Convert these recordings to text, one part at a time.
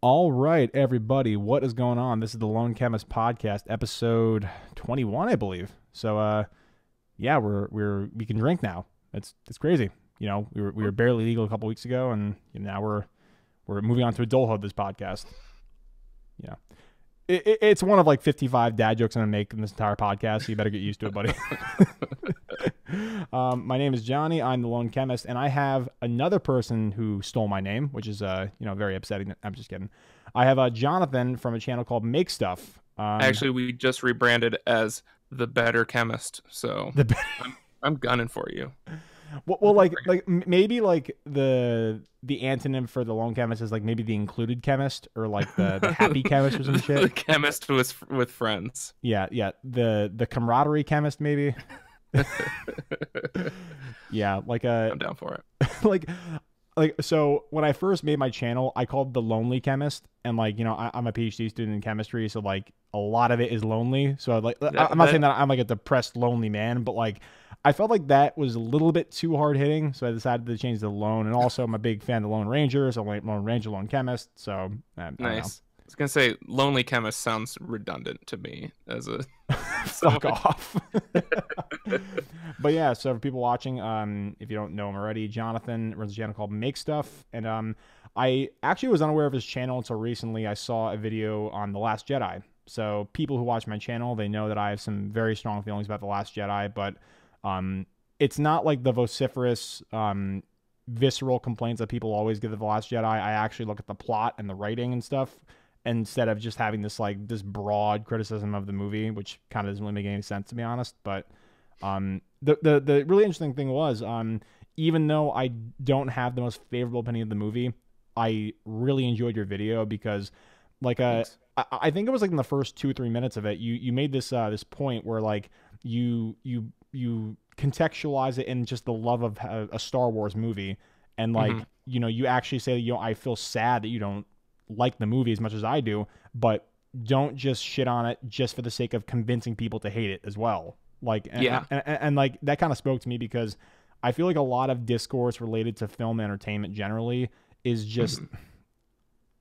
All right, everybody, what is going on? This is the Lone Chemist Podcast, episode 21, I believe. So, yeah, we can drink now. It's crazy. You know, we were barely legal a couple weeks ago, and now we're moving on to adulthood. This podcast, yeah, it's one of like 55 dad jokes I'm gonna make in this entire podcast. So you better get used to it, buddy. My name is Johnny. I'm the Lone Chemist, and I have another person who stole my name, which is very upsetting. I'm just kidding. I have Johnathon from a channel called Make Stuff. Actually, we just rebranded as the Better Chemist, so I'm gunning for you. Well, like maybe like the antonym for the Lone Chemist is like maybe the included chemist or like the happy chemist or some shit. The chemist with friends. Yeah. The camaraderie chemist maybe. Yeah, like I'm down for it. like so when I first made my channel, I called the Lonely Chemist, and like I'm a PhD student in chemistry, so like a lot of it is lonely. So I'm not saying that I'm like a depressed lonely man, but like I felt like that was a little bit too hard hitting, so I decided to change to Lone. And also I'm a big fan of the Lone Ranger, so Lone Ranger, Lone Chemist. So nice. I was gonna say Lonely Chemist sounds redundant to me as a fuck off. But yeah, so for people watching, if you don't know him already, Johnathon runs a channel called Make Stuff, and I actually was unaware of his channel until recently. I saw a video on The Last Jedi. So people who watch my channel, they know that I have some very strong feelings about The Last Jedi, but it's not like the vociferous visceral complaints that people always give to The Last Jedi. I actually look at the plot and the writing and stuff instead of just having this broad criticism of the movie, which kind of doesn't really make any sense, to be honest. But the really interesting thing was, even though I don't have the most favorable opinion of the movie, I really enjoyed your video because like I think it was like in the first 2 or 3 minutes of it, you made this point where like you contextualize it in just the love of a Star Wars movie, and like you actually say I feel sad that you don't like the movie as much as I do, but don't just shit on it just for the sake of convincing people to hate it as well. Like and like that kind of spoke to me because I feel like a lot of discourse related to film entertainment generally is just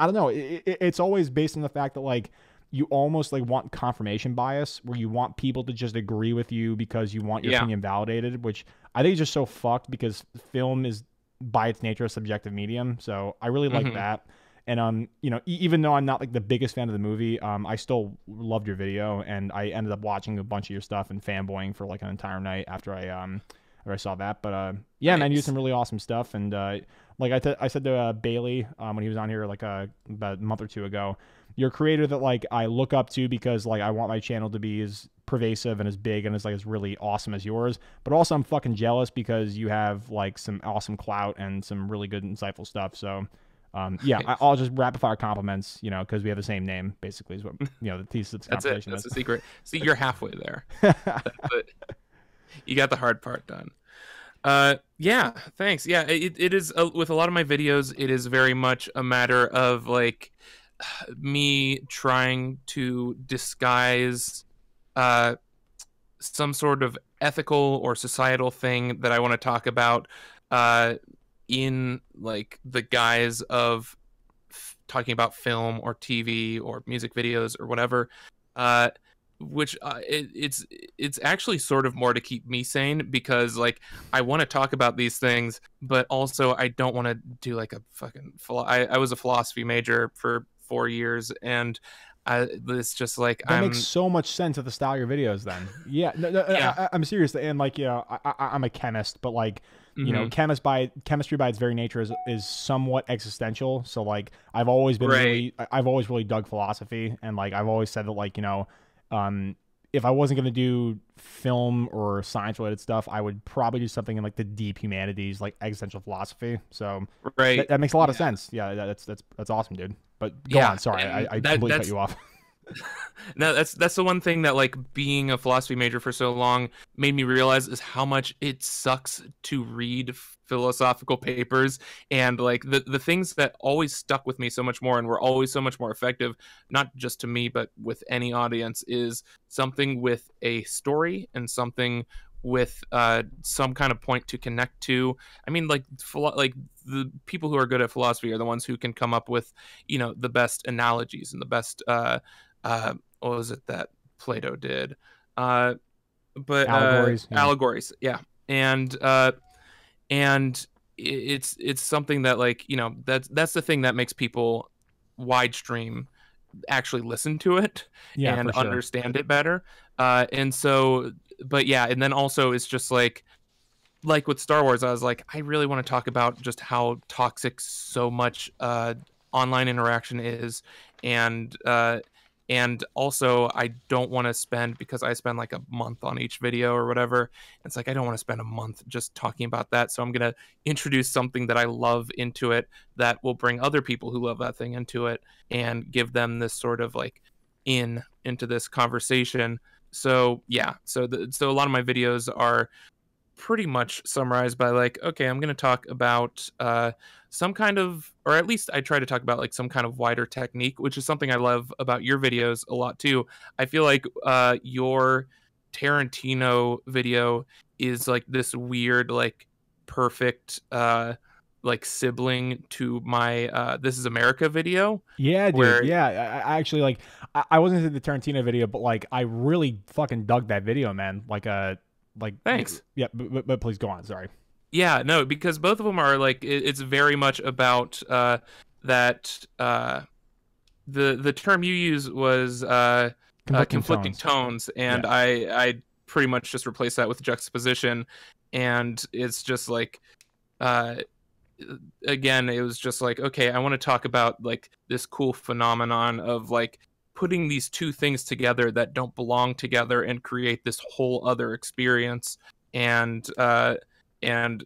I don't know, it's always based on the fact that like you almost like want confirmation bias where you want people to just agree with you because you want your opinion validated, which I think is just so fucked because film is by its nature a subjective medium. So I really like that. And even though I'm not like the biggest fan of the movie, I still loved your video, and I ended up watching a bunch of your stuff and fanboying for like an entire night after I saw that. But yeah, nice. Man, you did some really awesome stuff, and like I said to Bailey when he was on here like about a month or two ago, you're a creator that like I look up to because like I want my channel to be as pervasive and as big and as really awesome as yours. But also I'm fucking jealous because you have like some awesome clout and some really good insightful stuff. So. Yeah, I'll just rapid fire compliments, because we have the same name, basically, is what, the thesis of this conversation is. That's the secret. See, you're halfway there. You got the hard part done. Yeah, thanks. Yeah, it is, with a lot of my videos, it is very much a matter of, like, me trying to disguise some sort of ethical or societal thing that I want to talk about, in like the guise of talking about film or TV or music videos or whatever, which it's actually sort of more to keep me sane because like I want to talk about these things, but also I don't want to do like a fucking I was a philosophy major for 4 years, and it's just like that makes so much sense of the style of your videos then. Yeah, no, I'm serious, and like I'm a chemist, but like chemistry by its very nature is somewhat existential. So like I've always been I've always really dug philosophy, and like I've always said that like if I wasn't gonna do film or science related stuff, I would probably do something in like the deep humanities, like existential philosophy. So that makes a lot of sense. Yeah, that's awesome, dude. But go on. Sorry, I completely cut you off. No, that's the one thing that like being a philosophy major for so long made me realize is how much it sucks to read philosophical papers, and like the things that always stuck with me so much more and were always so much more effective, not just to me but with any audience, is something with a story and something with some kind of point to connect to. I mean, like like the people who are good at philosophy are the ones who can come up with, the best analogies and the best what was it that Plato did? But Allegories. Yeah. allegories, yeah. And it's something that, like, that's the thing that makes people wide stream actually listen to it Yeah, and for sure. understand it better. And so, but yeah, and then also it's just like with Star Wars, I was like, I really want to talk about just how toxic so much online interaction is, and also I don't want to spend, because I spend like a month on each video or whatever. It's like I don't want to spend a month just talking about that, so I'm gonna introduce something that I love into it that will bring other people who love that thing into it and give them this sort of like into this conversation. So yeah, so a lot of my videos are pretty much summarized by like, okay, I'm going to talk about some kind of, or at least I try to talk about like some kind of wider technique, which is something I love about your videos a lot too. I feel like your Tarantino video is like this weird, like perfect like sibling to my This Is America video. Yeah, dude. Where Yeah, I actually like. I wasn't into the Tarantino video, but like, I really fucking dug that video, man. Like, thanks. yeah, but please go on. Sorry. Yeah, no, because both of them are like, it's very much about that the term you use was conflicting tones, and Yeah. I pretty much just replaced that with juxtaposition, and it's just like uh again, it was just like, okay, I want to talk about like this cool phenomenon of like putting these two things together that don't belong together and create this whole other experience. And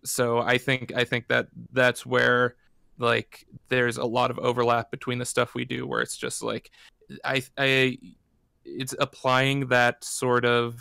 so I think that that's where like there's a lot of overlap between the stuff we do, where it's just like I it's applying that sort of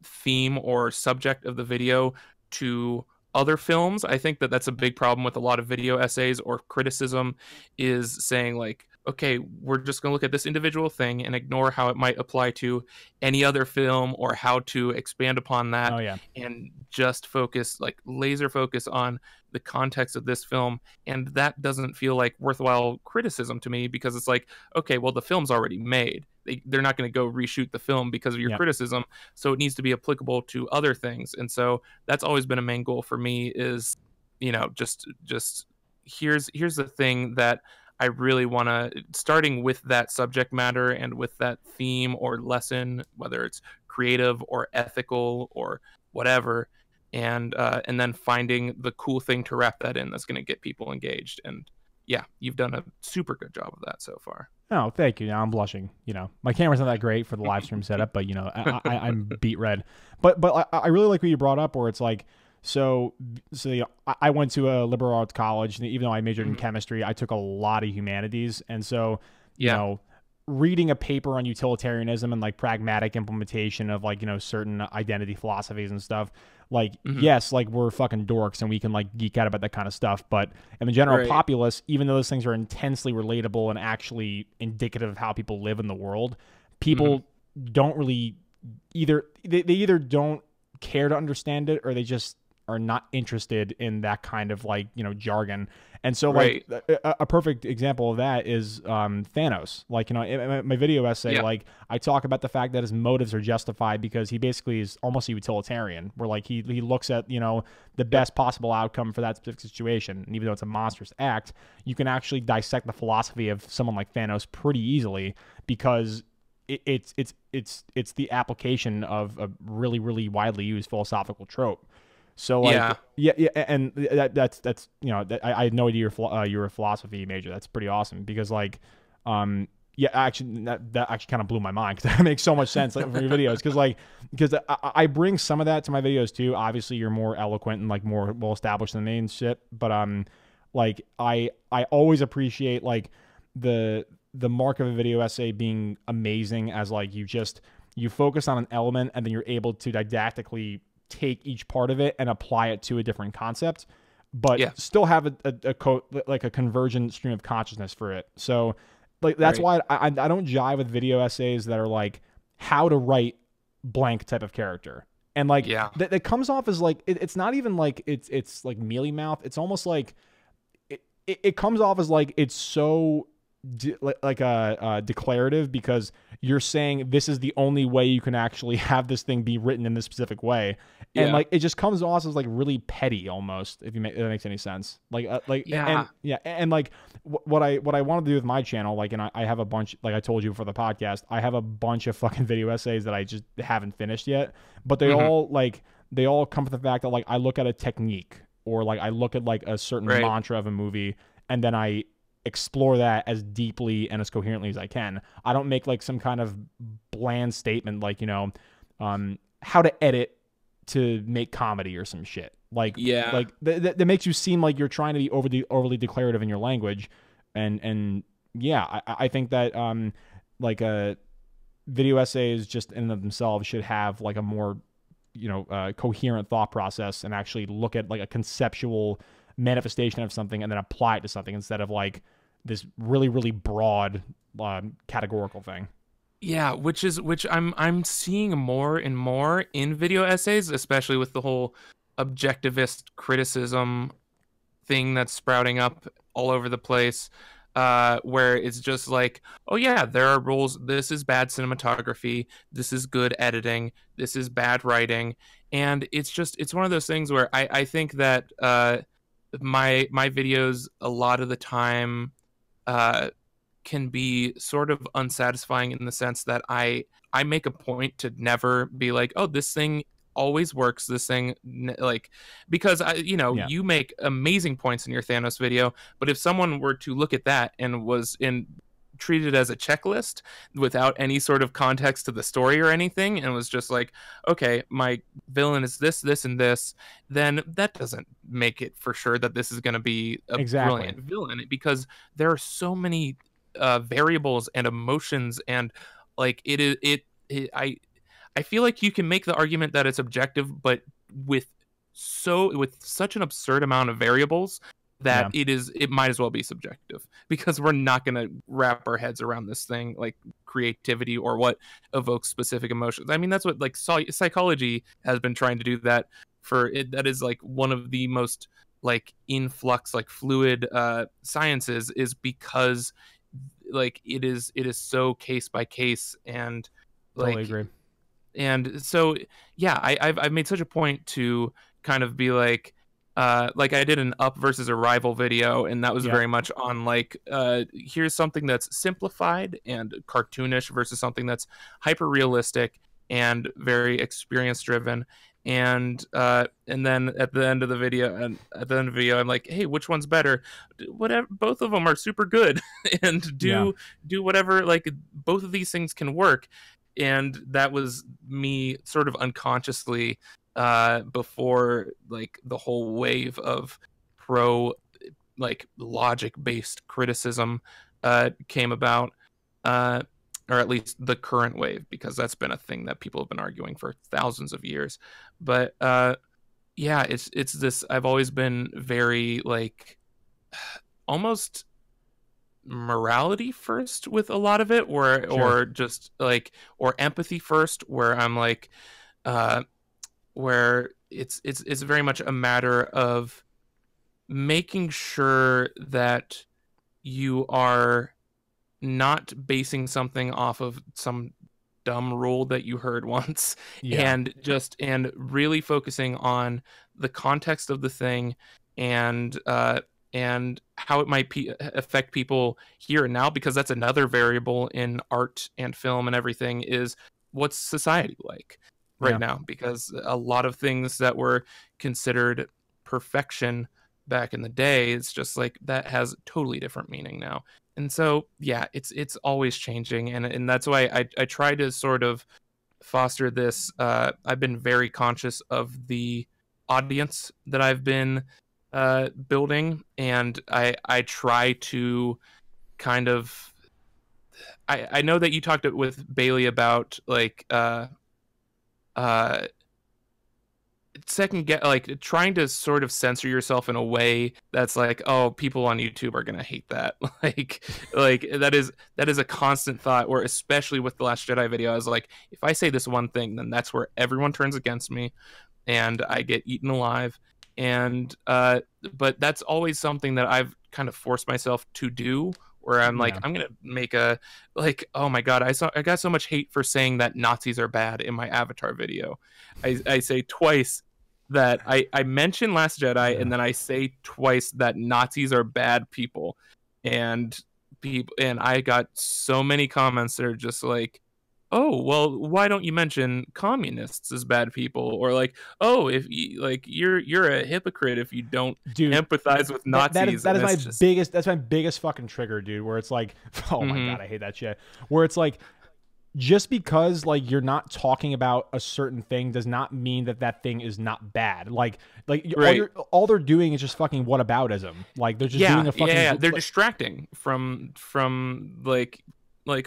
theme or subject of the video to other films. I think that that's a big problem with a lot of video essays or criticism, is saying like, okay, we're just going to look at this individual thing and ignore how it might apply to any other film or how to expand upon that. Oh yeah. And just focus, like laser focus on the context of this film. And that doesn't feel like worthwhile criticism to me, because it's like, okay, well, the film's already made. They're not going to go reshoot the film because of your criticism. So it needs to be applicable to other things. And so that's always been a main goal for me, is, just here's the thing that I really want to, starting with that subject matter and with that theme or lesson, whether it's creative or ethical or whatever, and then finding the cool thing to wrap that in that's going to get people engaged. And yeah, you've done a super good job of that so far. Oh, thank you. Now I'm blushing. My camera's not that great for the live stream setup, but I'm beat red. But I really like what you brought up, where it's like, so I went to a liberal arts college, and even though I majored in chemistry, I took a lot of humanities, and so reading a paper on utilitarianism and like pragmatic implementation of like certain identity philosophies and stuff, like yes, like we're fucking dorks and we can like geek out about that kind of stuff, but in the general populace, even though those things are intensely relatable and actually indicative of how people live in the world, people don't really they either don't care to understand it, or they just are not interested in that kind of like jargon. And so like a perfect example of that is Thanos. Like in my video essay, like I talk about the fact that his motives are justified because he basically is almost a utilitarian, where like he looks at the best possible outcome for that specific situation. And even though it's a monstrous act, you can actually dissect the philosophy of someone like Thanos pretty easily, because it's the application of a really, really widely used philosophical trope. So like, and that's I had no idea you're a philosophy major. That's pretty awesome, because like, actually that actually kind of blew my mind, because that makes so much sense like, for your videos, because I bring some of that to my videos too. Obviously, you're more eloquent and like more well established than me and shit, but like I always appreciate like the mark of a video essay being amazing, as like you focus on an element and then you're able to didactically take each part of it and apply it to a different concept, but still have a convergent stream of consciousness for it. So like that's why I don't jive with video essays that are like how to write blank type of character. And like Yeah. that comes off as like it's not even like it's like mealy mouth. It's almost like it comes off as like it's so like a declarative, because you're saying this is the only way you can actually have this thing be written in this specific way, and Yeah. like it just comes off as like really petty almost, if that makes any sense. Yeah. And yeah, and like what I want to do with my channel, like, and I have a bunch, like I told you for the podcast, I have a bunch of fucking video essays that I just haven't finished yet, but they all come from the fact that like I look at a technique, or like I look at like a certain Right. mantra of a movie, and then I explore that as deeply and as coherently as I can. I don't make like some kind of bland statement like, how to edit to make comedy or some shit. Like, Yeah. like that makes you seem like you're trying to be overly declarative in your language. And yeah, I think that like video essays just in and of themselves should have like a more coherent thought process, and actually look at like a conceptual manifestation of something and then apply it to something, instead of like this really broad categorical thing. Yeah, which I'm seeing more and more in video essays, especially with the whole objectivist criticism thing that's sprouting up all over the place, where it's just like, oh yeah, there are rules. This is bad cinematography. This is good editing. This is bad writing. And it's one of those things where I think that my videos a lot of the time can be sort of unsatisfying, in the sense that I make a point to never be like, oh, this thing always works, this thing, like, because you make amazing points in your Thanos video, but if someone were to look at that and was treated as a checklist without any sort of context to the story or anything, and was just like, okay, my villain is this, this, and this, then that doesn't make it for sure that this is going to be a brilliant villain, because there are so many variables and emotions, and like I feel like you can make the argument that it's objective, but with such an absurd amount of variables that it might as well be subjective, because we're not going to wrap our heads around this thing, like creativity or what evokes specific emotions. I mean, that's what like psychology has been trying to do that for it. That is like one of the most like influx, like fluid sciences, is because like it is so case by case, and like Totally agree. and so yeah, I've made such a point to kind of be like I did an Up versus Arrival video, and that was very much on like here's something that's simplified and cartoonish versus something that's hyper realistic and very experience driven. And then at the end of the video, I'm like, hey, which one's better? Whatever, both of them are super good, and do whatever. Like, both of these things can work. And that was me sort of unconsciously before like the whole wave of pro like logic based criticism came about, or at least the current wave, because that's been a thing that people have been arguing for thousands of years. But yeah, it's this, I've always been very like almost morality first with a lot of it, or just like, or empathy first, where I'm like where it's very much a matter of making sure that you are not basing something off of some dumb rule that you heard once, and really focusing on the context of the thing, and how it might affect people here and now, because that's another variable in art and film and everything, is what's society like right now, because a lot of things that were considered perfection back in the day, it's just like that has totally different meaning now. And so yeah, it's always changing, and that's why I try to sort of foster this. I've been very conscious of the audience that I've been building, and I try to kind of I know that you talked with Bailey about like second get like trying to sort of censor yourself in a way that's like, oh, people on YouTube are gonna hate that. like that is a constant thought, where especially with the Last Jedi video, I was like, if I say this one thing, then that's where everyone turns against me and I get eaten alive. And but that's always something that I've kind of forced myself to do, where I'm like, I'm gonna make a, like, oh my god, I got so much hate for saying that Nazis are bad in my Avatar video. I say twice that I mention Last Jedi, and then I say twice that Nazis are bad people, and I got so many comments that are just like, oh, well, why don't you mention communists as bad people? Or like, oh, if you, like, you're a hypocrite if you don't empathize with Nazis. That is my biggest fucking trigger, dude, where it's like, oh my god, I hate that shit. Where it's like, just because like you're not talking about a certain thing does not mean that thing is not bad. Like right. all they're doing is just fucking whataboutism. Like they're just doing a fucking they're distracting from like,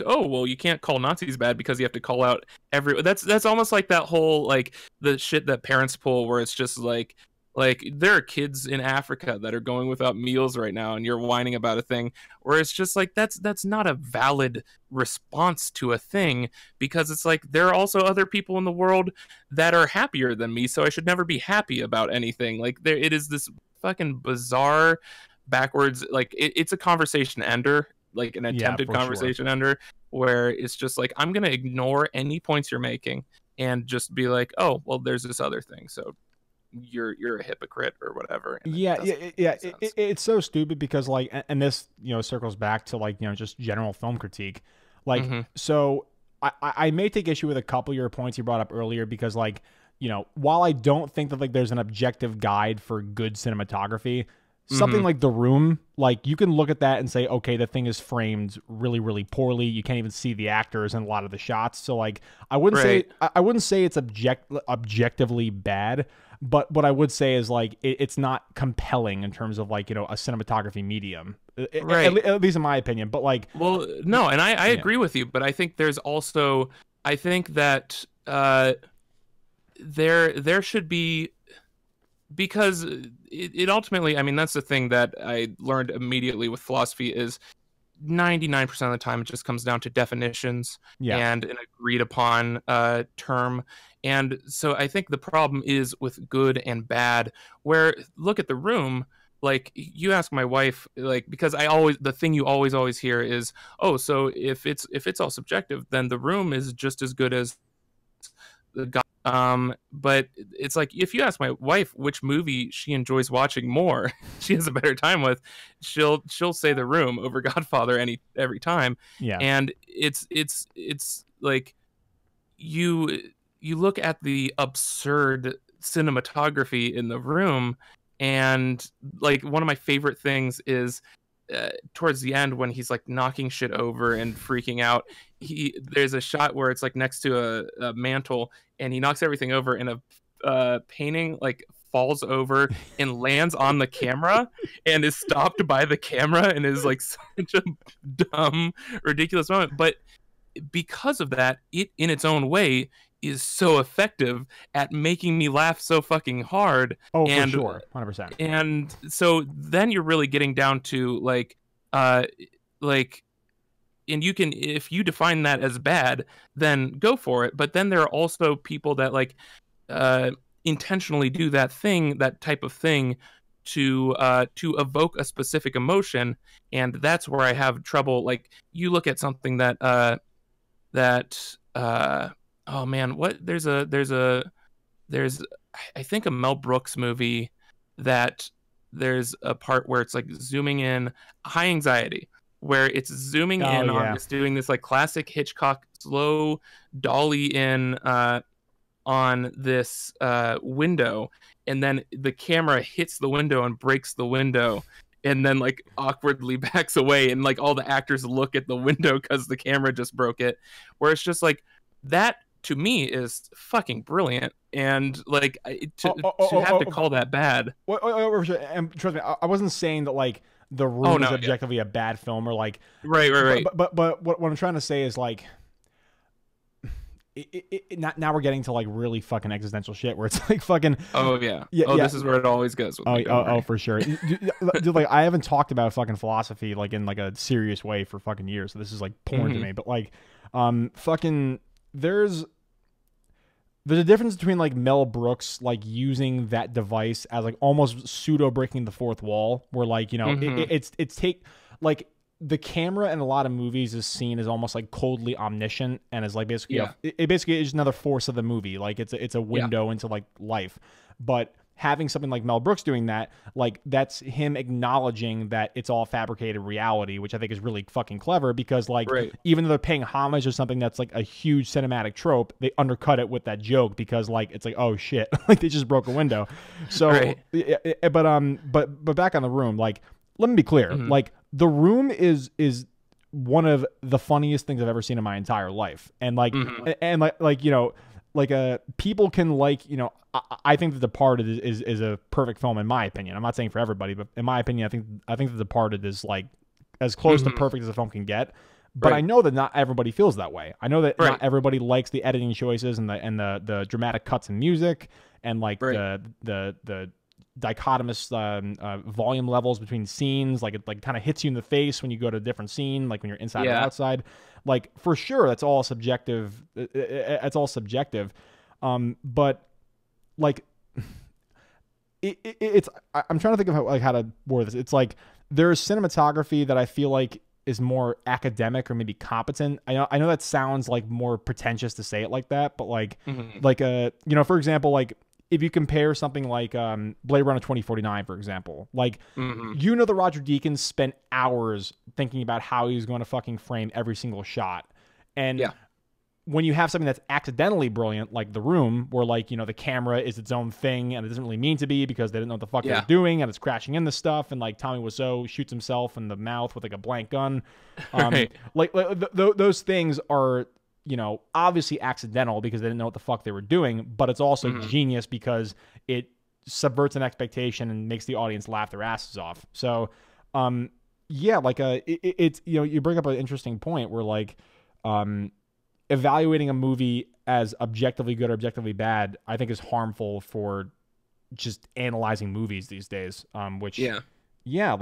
oh, well, you can't call Nazis bad because you have to call out that's almost like that whole, like, the shit that parents pull, where it's just like there are kids in Africa that are going without meals right now, and you're whining about a thing, where it's just like, that's not a valid response to a thing, because it's like, there are also other people in the world that are happier than me, so I should never be happy about anything. Like, it is this fucking bizarre, backwards, like, it's a conversation ender, like an attempted conversation ender, where it's just like, I'm gonna ignore any points you're making and just be like, oh, well, there's this other thing, so you're a hypocrite or whatever. It's so stupid, because like, and this, you know, circles back to like, you know, just general film critique, like, so I may take issue with a couple of your points you brought up earlier, because like, you know, while I don't think that like there's an objective guide for good cinematography, something like The Room, like, you can look at that and say, okay, the thing is framed really, really poorly. You can't even see the actors in a lot of the shots. So like, I wouldn't say it's objectively bad, but what I would say is like, it's not compelling in terms of like, you know, a cinematography medium, at least in my opinion. But like, well, no, and I agree with you, but I think there's also, I think that there should be, because it ultimately, I mean, that's the thing that I learned immediately with philosophy, is 99% of the time it just comes down to definitions and an agreed upon term. And so I think the problem is with good and bad, where, look at The Room, like, you ask my wife, like, because the thing you always hear is, oh, so if it's all subjective, then The Room is just as good as the guy. But it's like, if you ask my wife which movie she enjoys watching more, she has a better time with, she'll say The Room over Godfather every time. And it's like, you look at the absurd cinematography in The Room, and like, one of my favorite things is towards the end, when he's like knocking shit over and freaking out, there's a shot where it's like next to a mantle, and he knocks everything over, and a painting like falls over and lands on the camera and is stopped by the camera, and is like such a dumb, ridiculous moment. But because of that, it in its own way is so effective at making me laugh so fucking hard. Oh, for sure. 100%. And so then you're really getting down to like, and you can, if you define that as bad, then go for it. But then there are also people that like intentionally do that type of thing to evoke a specific emotion. And that's where I have trouble. Like, you look at something that oh man, there's I think a Mel Brooks movie that there's a part where it's like zooming in, High Anxiety, where it's zooming in on this, doing this like classic Hitchcock slow dolly in on this window, and then the camera hits the window and breaks the window, and then like awkwardly backs away, and like all the actors look at the window because the camera just broke it, where it's just like, that to me is fucking brilliant. And like, to have to call that bad. And trust me, I wasn't saying that like The Room is objectively a bad film, or like, right. But what I'm trying to say is like, now we're getting to like really fucking existential shit where it's like fucking Oh yeah. yeah. This is where it always goes with me. Don't worry. For sure. Dude, like I haven't talked about fucking philosophy like in like a serious way for fucking years, so this is like porn to me. But like fucking there's a difference between like Mel Brooks like using that device as like almost pseudo breaking the fourth wall, where like, you know, it's take like the camera in a lot of movies is seen as almost like coldly omniscient and is like basically it basically is another force of the movie. Like it's a window into like life. But having something like Mel Brooks doing that, like that's him acknowledging that it's all fabricated reality, which I think is really fucking clever because like even though they're paying homage to something that's like a huge cinematic trope, they undercut it with that joke because like it's like, oh shit, like they just broke a window. So but back on The Room, like let me be clear, like The Room is one of the funniest things I've ever seen in my entire life. And like and like you know, like people can like, you know, I think The Departed is a perfect film in my opinion. I'm not saying for everybody, but in my opinion, I think The Departed is like as close to perfect as a film can get. But I know that not everybody feels that way. I know that not everybody likes the editing choices and the dramatic cuts in music and like the dichotomous volume levels between scenes. Like it like kind of hits you in the face when you go to a different scene, like when you're inside or outside. Like for sure, that's all subjective. It's all subjective. But like it's I'm trying to think of how to word this. It's like there's cinematography that I feel like is more academic or maybe competent. I know that sounds like more pretentious to say it like that, but like you know, for example, like if you compare something like Blade Runner 2049, for example, like you know that Roger Deakins spent hours thinking about how he was going to fucking frame every single shot. And when you have something that's accidentally brilliant, like The Room, where like, you know, the camera is its own thing and it doesn't really mean to be because they didn't know what the fuck they were doing and it's crashing into stuff, and like Tommy Wiseau shoots himself in the mouth with like a blank gun. Those things are, you know, obviously accidental because they didn't know what the fuck they were doing, but it's also genius because it subverts an expectation and makes the audience laugh their asses off. So, like it's, you know, you bring up an interesting point where like, evaluating a movie as objectively good or objectively bad, I think is harmful for just analyzing movies these days. Which I don't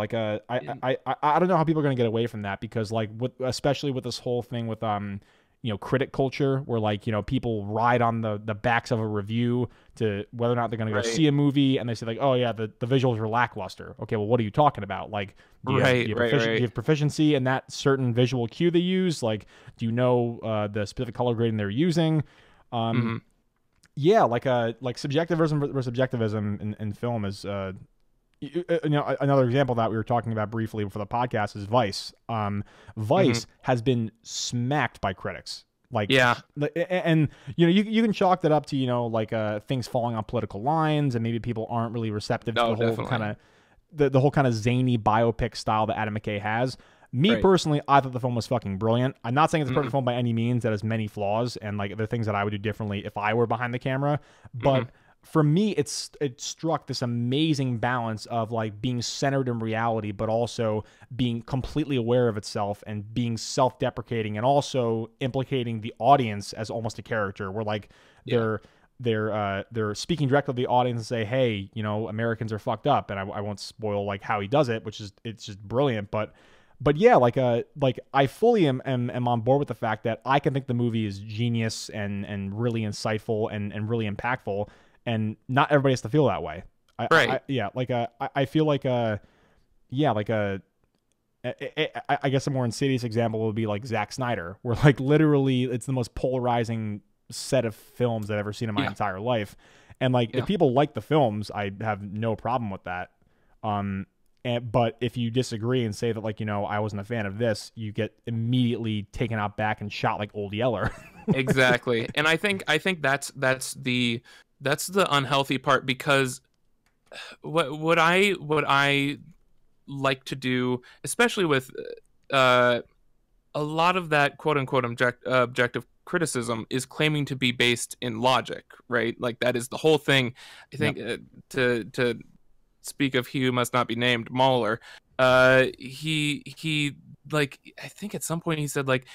know how people are going to get away from that because like especially with this whole thing with you know, critic culture where like, you know, people ride on the backs of a review to whether or not they're going to go see a movie, and they say like, oh yeah, the visuals are lackluster. Okay, well, what are you talking about? Like, do you have proficiency in that certain visual cue they use? Like, do you know the specific color grading they're using? Like subjectivism versus objectivism in film is you know, another example that we were talking about briefly for the podcast is Vice. Vice has been smacked by critics. Like, and you know, you can chalk that up to, you know, like things falling on political lines, and maybe people aren't really receptive to the whole kind of the whole kind of zany biopic style that Adam McKay has. Me personally, I thought the film was fucking brilliant. I'm not saying it's a perfect film by any means. That has many flaws, and like there are things that I would do differently if I were behind the camera, but. For me, it struck this amazing balance of like being centered in reality, but also being completely aware of itself and being self-deprecating, and also implicating the audience as almost a character. Where like they're speaking directly to the audience and say, "Hey, you know, Americans are fucked up," and I won't spoil like how he does it, which is it's just brilliant. But yeah, like I fully am on board with the fact that I can think the movie is genius and really insightful and really impactful. And not everybody has to feel that way. I feel like I guess a more insidious example would be like Zack Snyder, where like literally it's the most polarizing set of films that I've ever seen in my entire life. And like if people like the films, I have no problem with that. But if you disagree and say that like, you know, I wasn't a fan of this, you get immediately taken out back and shot like Old Yeller. Exactly. And I think that's the unhealthy part, because what I like to do, especially with a lot of that quote unquote objective criticism, is claiming to be based in logic, right? Like that is the whole thing. I think to speak of he who must not be named, Mahler, he like, I think at some point he said like,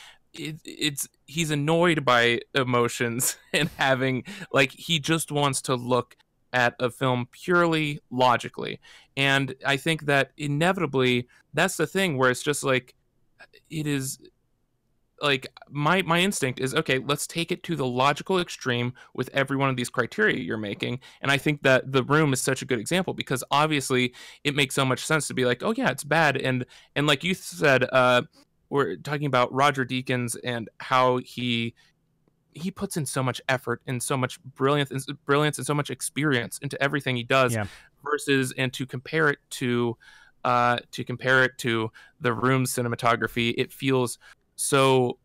he's annoyed by emotions and having like he just wants to look at a film purely logically. And I think that inevitably that's the thing where it's just like it is like my instinct is okay, let's take it to the logical extreme with every one of these criteria you're making. And I think that The Room is such a good example because obviously it makes so much sense to be like, oh yeah, it's bad. And like you said, we're talking about Roger Deakins and how he puts in so much effort and so much brilliance and so much experience into everything he does. Yeah. Versus, and to compare it to The Room's cinematography, it feels so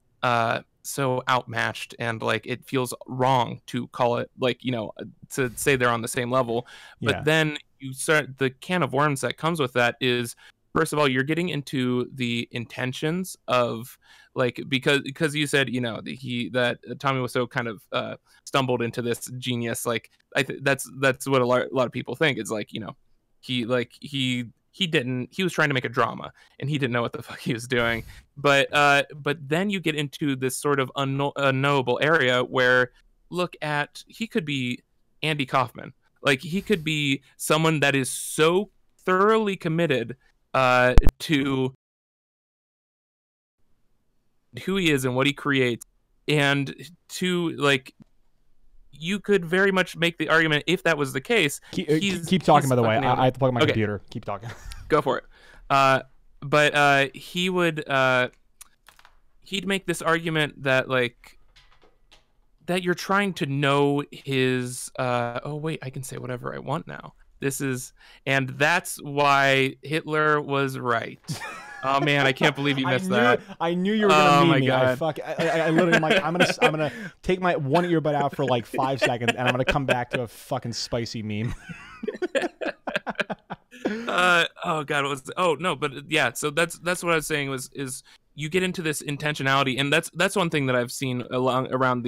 so outmatched, and like it feels wrong to call it like, you know, to say they're on the same level. But Yeah. then you start, the can of worms that comes with that is, first of all, you're getting into the intentions of like, because you said, you know, that Tommy Wiseau kind of stumbled into this genius. Like that's what a lot of people think. It's like, you know, he was trying to make a drama and he didn't know what the fuck he was doing. But then you get into this sort of unknowable area where he could be Andy Kaufman. Like he could be someone that is so thoroughly committed to who he is and what he creates, and to like, you could very much make the argument, if that was the case, keep talking, by the way. I have to plug my computer. Keep talking. Go for it. But he'd make this argument that like that you're trying to know his oh wait, I can say whatever I want now. And that's why Hitler was right. Oh man, I can't believe you missed that. I knew you were gonna meme me. God. I literally am like, I'm gonna take my one earbud out for like 5 seconds, and I'm gonna come back to a fucking spicy meme. Oh god, but yeah. So that's what I was saying is you get into this intentionality, and that's one thing that I've seen around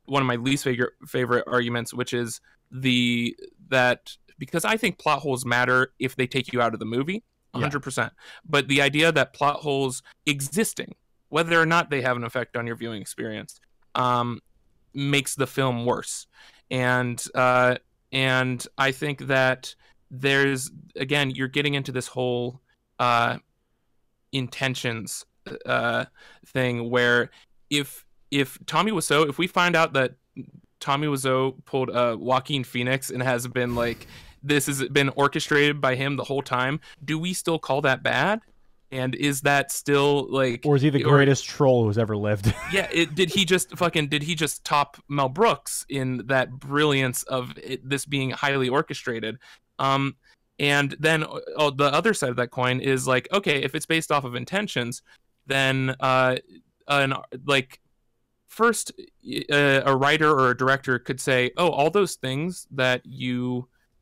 one of my least favorite arguments, which is that because I think plot holes matter if they take you out of the movie. 100%. But the idea that plot holes existing, whether or not they have an effect on your viewing experience, makes the film worse. And I think that there's, again, you're getting into this whole intentions thing where if Tommy Wiseau, if we find out that Tommy Wiseau pulled Joaquin Phoenix and has been like, this has been orchestrated by him the whole time, do we still call that bad? And is that still like, or is he the greatest troll who's ever lived? Yeah, did he just top Mel Brooks in that brilliance of this being highly orchestrated? And then the other side of that coin is like, okay, if it's based off of intentions, then first a writer or a director could say, oh, all those things that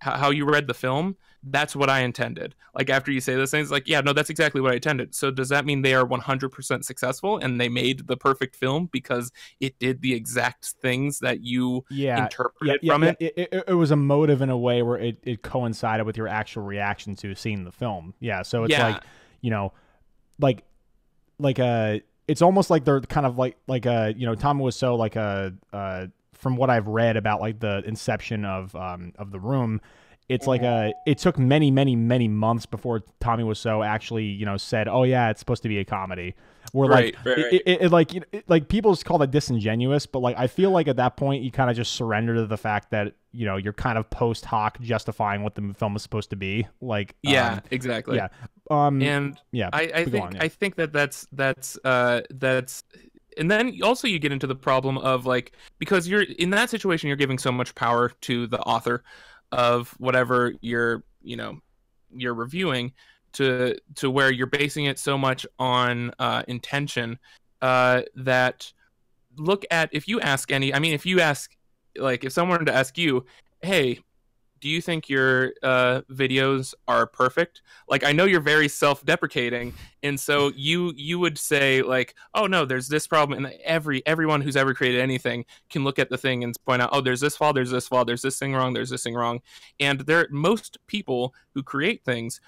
how you read the film, that's what I intended. Like after you say those things, like, yeah, no, that's exactly what I intended. So does that mean they are 100% successful and they made the perfect film because it did the exact things that you interpreted from it? It was emotive in a way where it coincided with your actual reaction to seeing the film. Yeah. So it's like, you know, like it's almost like they're kind of like you know, Tom was so like from what I've read about like the inception of The Room, it's like it took many months before Tommy Wiseau actually, you know, said, oh yeah, it's supposed to be a comedy. Where right. Like people just call that disingenuous, but like I feel like at that point you kind of just surrender to the fact that, you know, you're kind of post hoc justifying what the film is supposed to be. Like exactly. Yeah. I think that's and then also you get into the problem of like, because you're in that situation, you're giving so much power to the author of whatever you're reviewing, to where you're basing it so much on intention that if someone were to ask you, hey, do you think your videos are perfect? Like, I know you're very self-deprecating, and so you would say like, oh no, there's this problem, and everyone who's ever created anything can look at the thing and point out, oh, there's this flaw, there's this thing wrong, there's this thing wrong. And most people who create things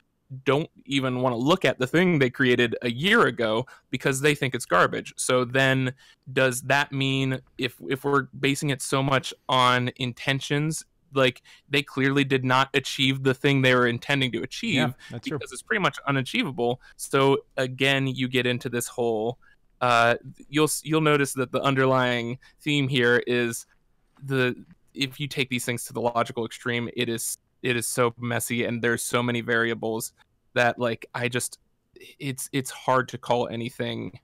don't even want to look at the thing they created a year ago because they think it's garbage. So then does that mean if we're basing it so much on intentions, like they clearly did not achieve the thing they were intending to achieve, that's because true. it's pretty much unachievable. So again, you get into this whole you'll notice that the underlying theme here is if you take these things to the logical extreme, it is so messy and there's so many variables that like it's hard to call anything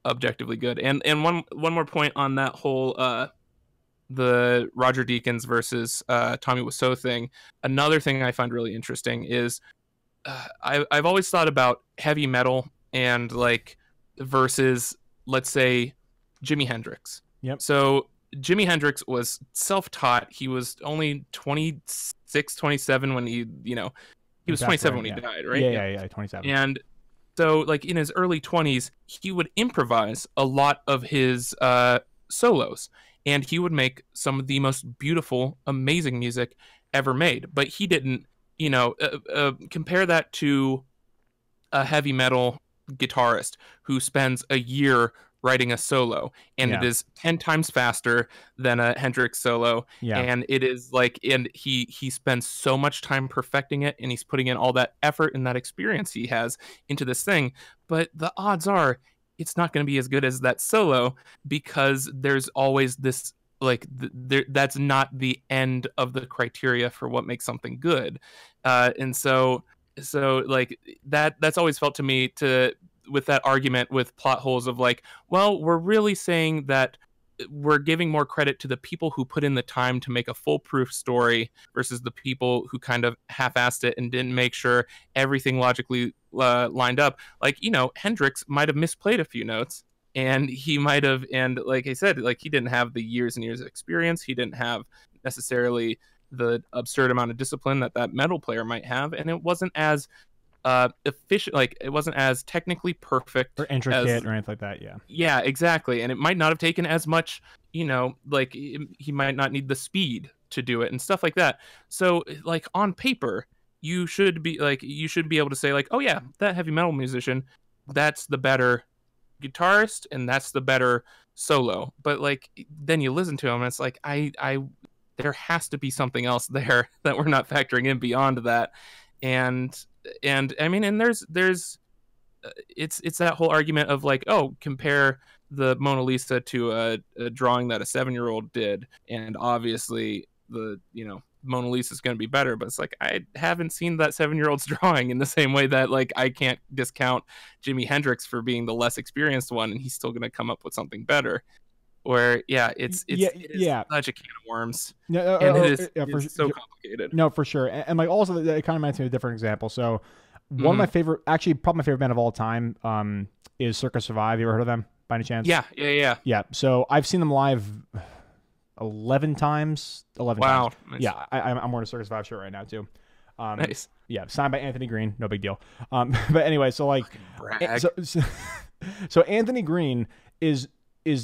objectively good. And one more point on that whole the Roger Deakins versus Tommy Wiseau thing. Another thing I find really interesting is I've always thought about heavy metal and like versus, let's say, Jimi Hendrix. Yep. So Jimi Hendrix was self-taught. He was only 26, 27 when he was 27 when he died, right? Yeah, 27. And so like in his early 20s, he would improvise a lot of his solos, and he would make some of the most beautiful, amazing music ever made. But he didn't, compare that to a heavy metal guitarist who spends a year writing a solo, and it is 10 times faster than a Hendrix solo. And it is like, and he spends so much time perfecting it, and he's putting in all that effort and that experience he has into this thing. But the odds are it's not going to be as good as that solo, because there's always this like that's not the end of the criteria for what makes something good. And so like that's always felt to me with that argument with plot holes of like, well, we're really saying that we're giving more credit to the people who put in the time to make a foolproof story versus the people who kind of half-assed it and didn't make sure everything logically lined up. Like, Hendrix might have misplayed a few notes, and he might have, and like I said, like he didn't have the years and years of experience. He didn't have necessarily the absurd amount of discipline that metal player might have, and it wasn't as efficient, like it wasn't as technically perfect or intricate or anything like that. Yeah, exactly. And it might not have taken as much, like he might not need the speed to do it and stuff like that. So like on paper, you should be able to say like, oh yeah, that heavy metal musician, that's the better guitarist and that's the better solo. But like then you listen to him and it's like I there has to be something else there that we're not factoring in beyond that. And I mean, and there's it's that whole argument of like, oh, compare the Mona Lisa to a drawing that a 7-year-old did, and obviously the Mona Lisa is going to be better. But it's like, I haven't seen that 7-year-old's drawing in the same way that like I can't discount Jimi Hendrix for being the less experienced one, and he's still going to come up with something better. Where it is such a can of worms, and it's so complicated. No, for sure, and like also it kind of reminds me of a different example. So one of my favorite, actually probably my favorite band of all time, is Circa Survive. You ever heard of them by any chance? Yeah. So I've seen them live 11 times. 11 wow. times. Nice. Yeah, I'm wearing a Circa Survive shirt right now too. Nice. Yeah, signed by Anthony Green. No big deal. But anyway, so like, so Anthony Green is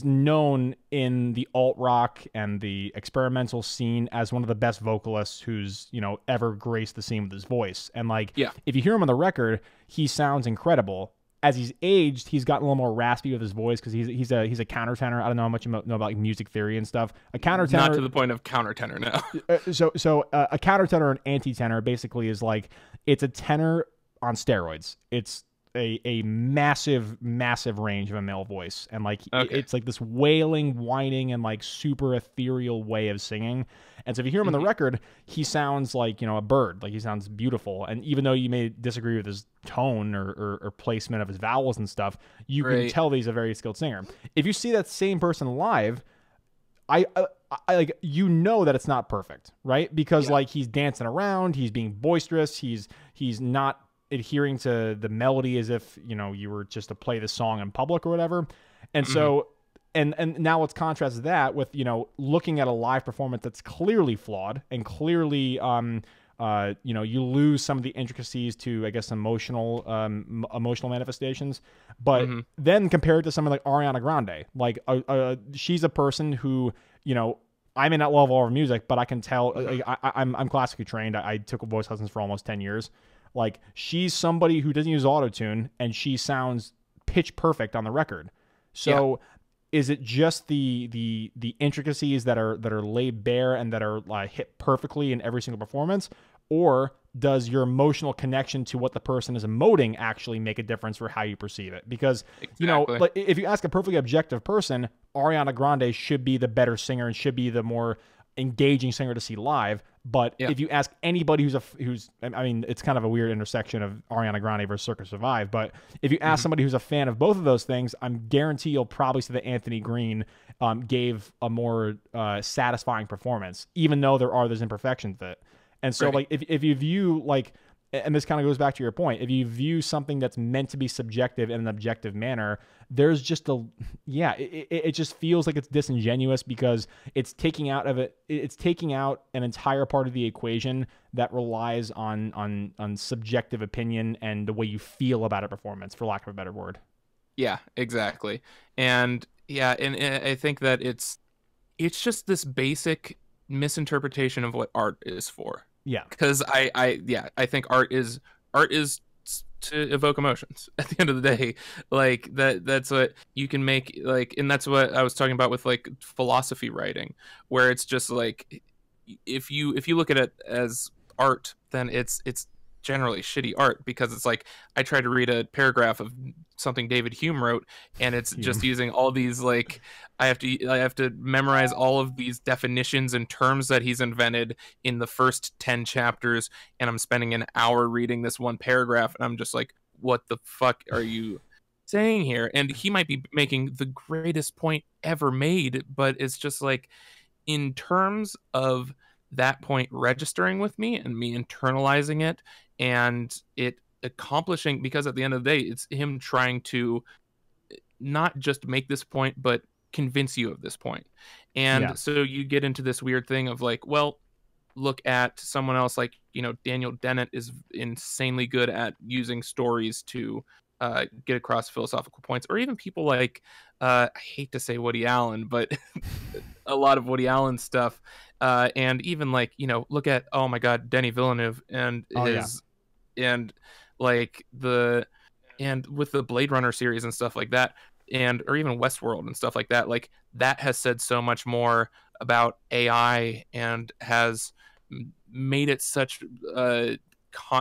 known in the alt rock and the experimental scene as one of the best vocalists who's ever graced the scene with his voice. And like, if you hear him on the record, he sounds incredible. As he's aged, he's gotten a little more raspy with his voice because he's a countertenor. I don't know how much you know about like music theory and stuff. A countertenor, not to the point of countertenor now. So a countertenor and anti-tenor basically is like, it's a tenor on steroids. It's a massive range of a male voice, and like it's like this wailing, whining, and like super ethereal way of singing. And so if you hear him on the record, he sounds like a bird. Like he sounds beautiful. And even though you may disagree with his tone or placement of his vowels and stuff, you can tell that he's a very skilled singer. If you see that same person live, I like that it's not perfect, right? Because like he's dancing around, he's being boisterous, he's not adhering to the melody as if you were just to play the song in public or whatever. And so and now let's contrast that with looking at a live performance that's clearly flawed and clearly you lose some of the intricacies to, I guess, emotional manifestations. But then compare it to someone like Ariana Grande. Like she's a person who I'm in that level of music, but I can tell I'm classically trained. I took voice lessons for almost 10 years. Like, she's somebody who doesn't use autotune, and she sounds pitch perfect on the record. So is it just the intricacies that are laid bare and that are hit perfectly in every single performance, or does your emotional connection to what the person is emoting actually make a difference for how you perceive it? Because like, if you ask a perfectly objective person, Ariana Grande should be the better singer and should be the more engaging singer to see live. But if you ask anybody who's I mean, it's kind of a weird intersection of Ariana Grande versus Circa Survive, but if you ask somebody who's a fan of both of those things, I'm guarantee you'll probably say that Anthony Green gave a more satisfying performance, even though there are those imperfections that. And so like if you view like, and this kind of goes back to your point, if you view something that's meant to be subjective in an objective manner, there's just it just feels like it's disingenuous because it's taking out an entire part of the equation that relies on subjective opinion and the way you feel about a performance, for lack of a better word. Yeah, exactly. And I think that it's just this basic misinterpretation of what art is for. Yeah, because I think art is to evoke emotions at the end of the day. Like that's what you can make, like, and that's what I was talking about with like philosophy writing, where it's just like if you look at it as art, then it's generally shitty art, because it's like I tried to read a paragraph of something David Hume wrote, and it's just using all these, like, I have to memorize all of these definitions and terms that he's invented in the first 10 chapters, and I'm spending an hour reading this one paragraph, and I'm just like, what the fuck are you saying here? And he might be making the greatest point ever made, but it's just like, in terms of that point registering with me and me internalizing it and it accomplishing, because at the end of the day, it's him trying to not just make this point, but convince you of this point. And so you get into this weird thing of like, well, look at someone else, like, Daniel Dennett is insanely good at using stories to get across philosophical points, or even people like, I hate to say Woody Allen, but a lot of Woody Allen stuff, and even like, look at, oh my God, Denis Villeneuve and and like and with the Blade Runner series and stuff like that, or even Westworld and stuff like that, like that has said so much more about AI and has made it such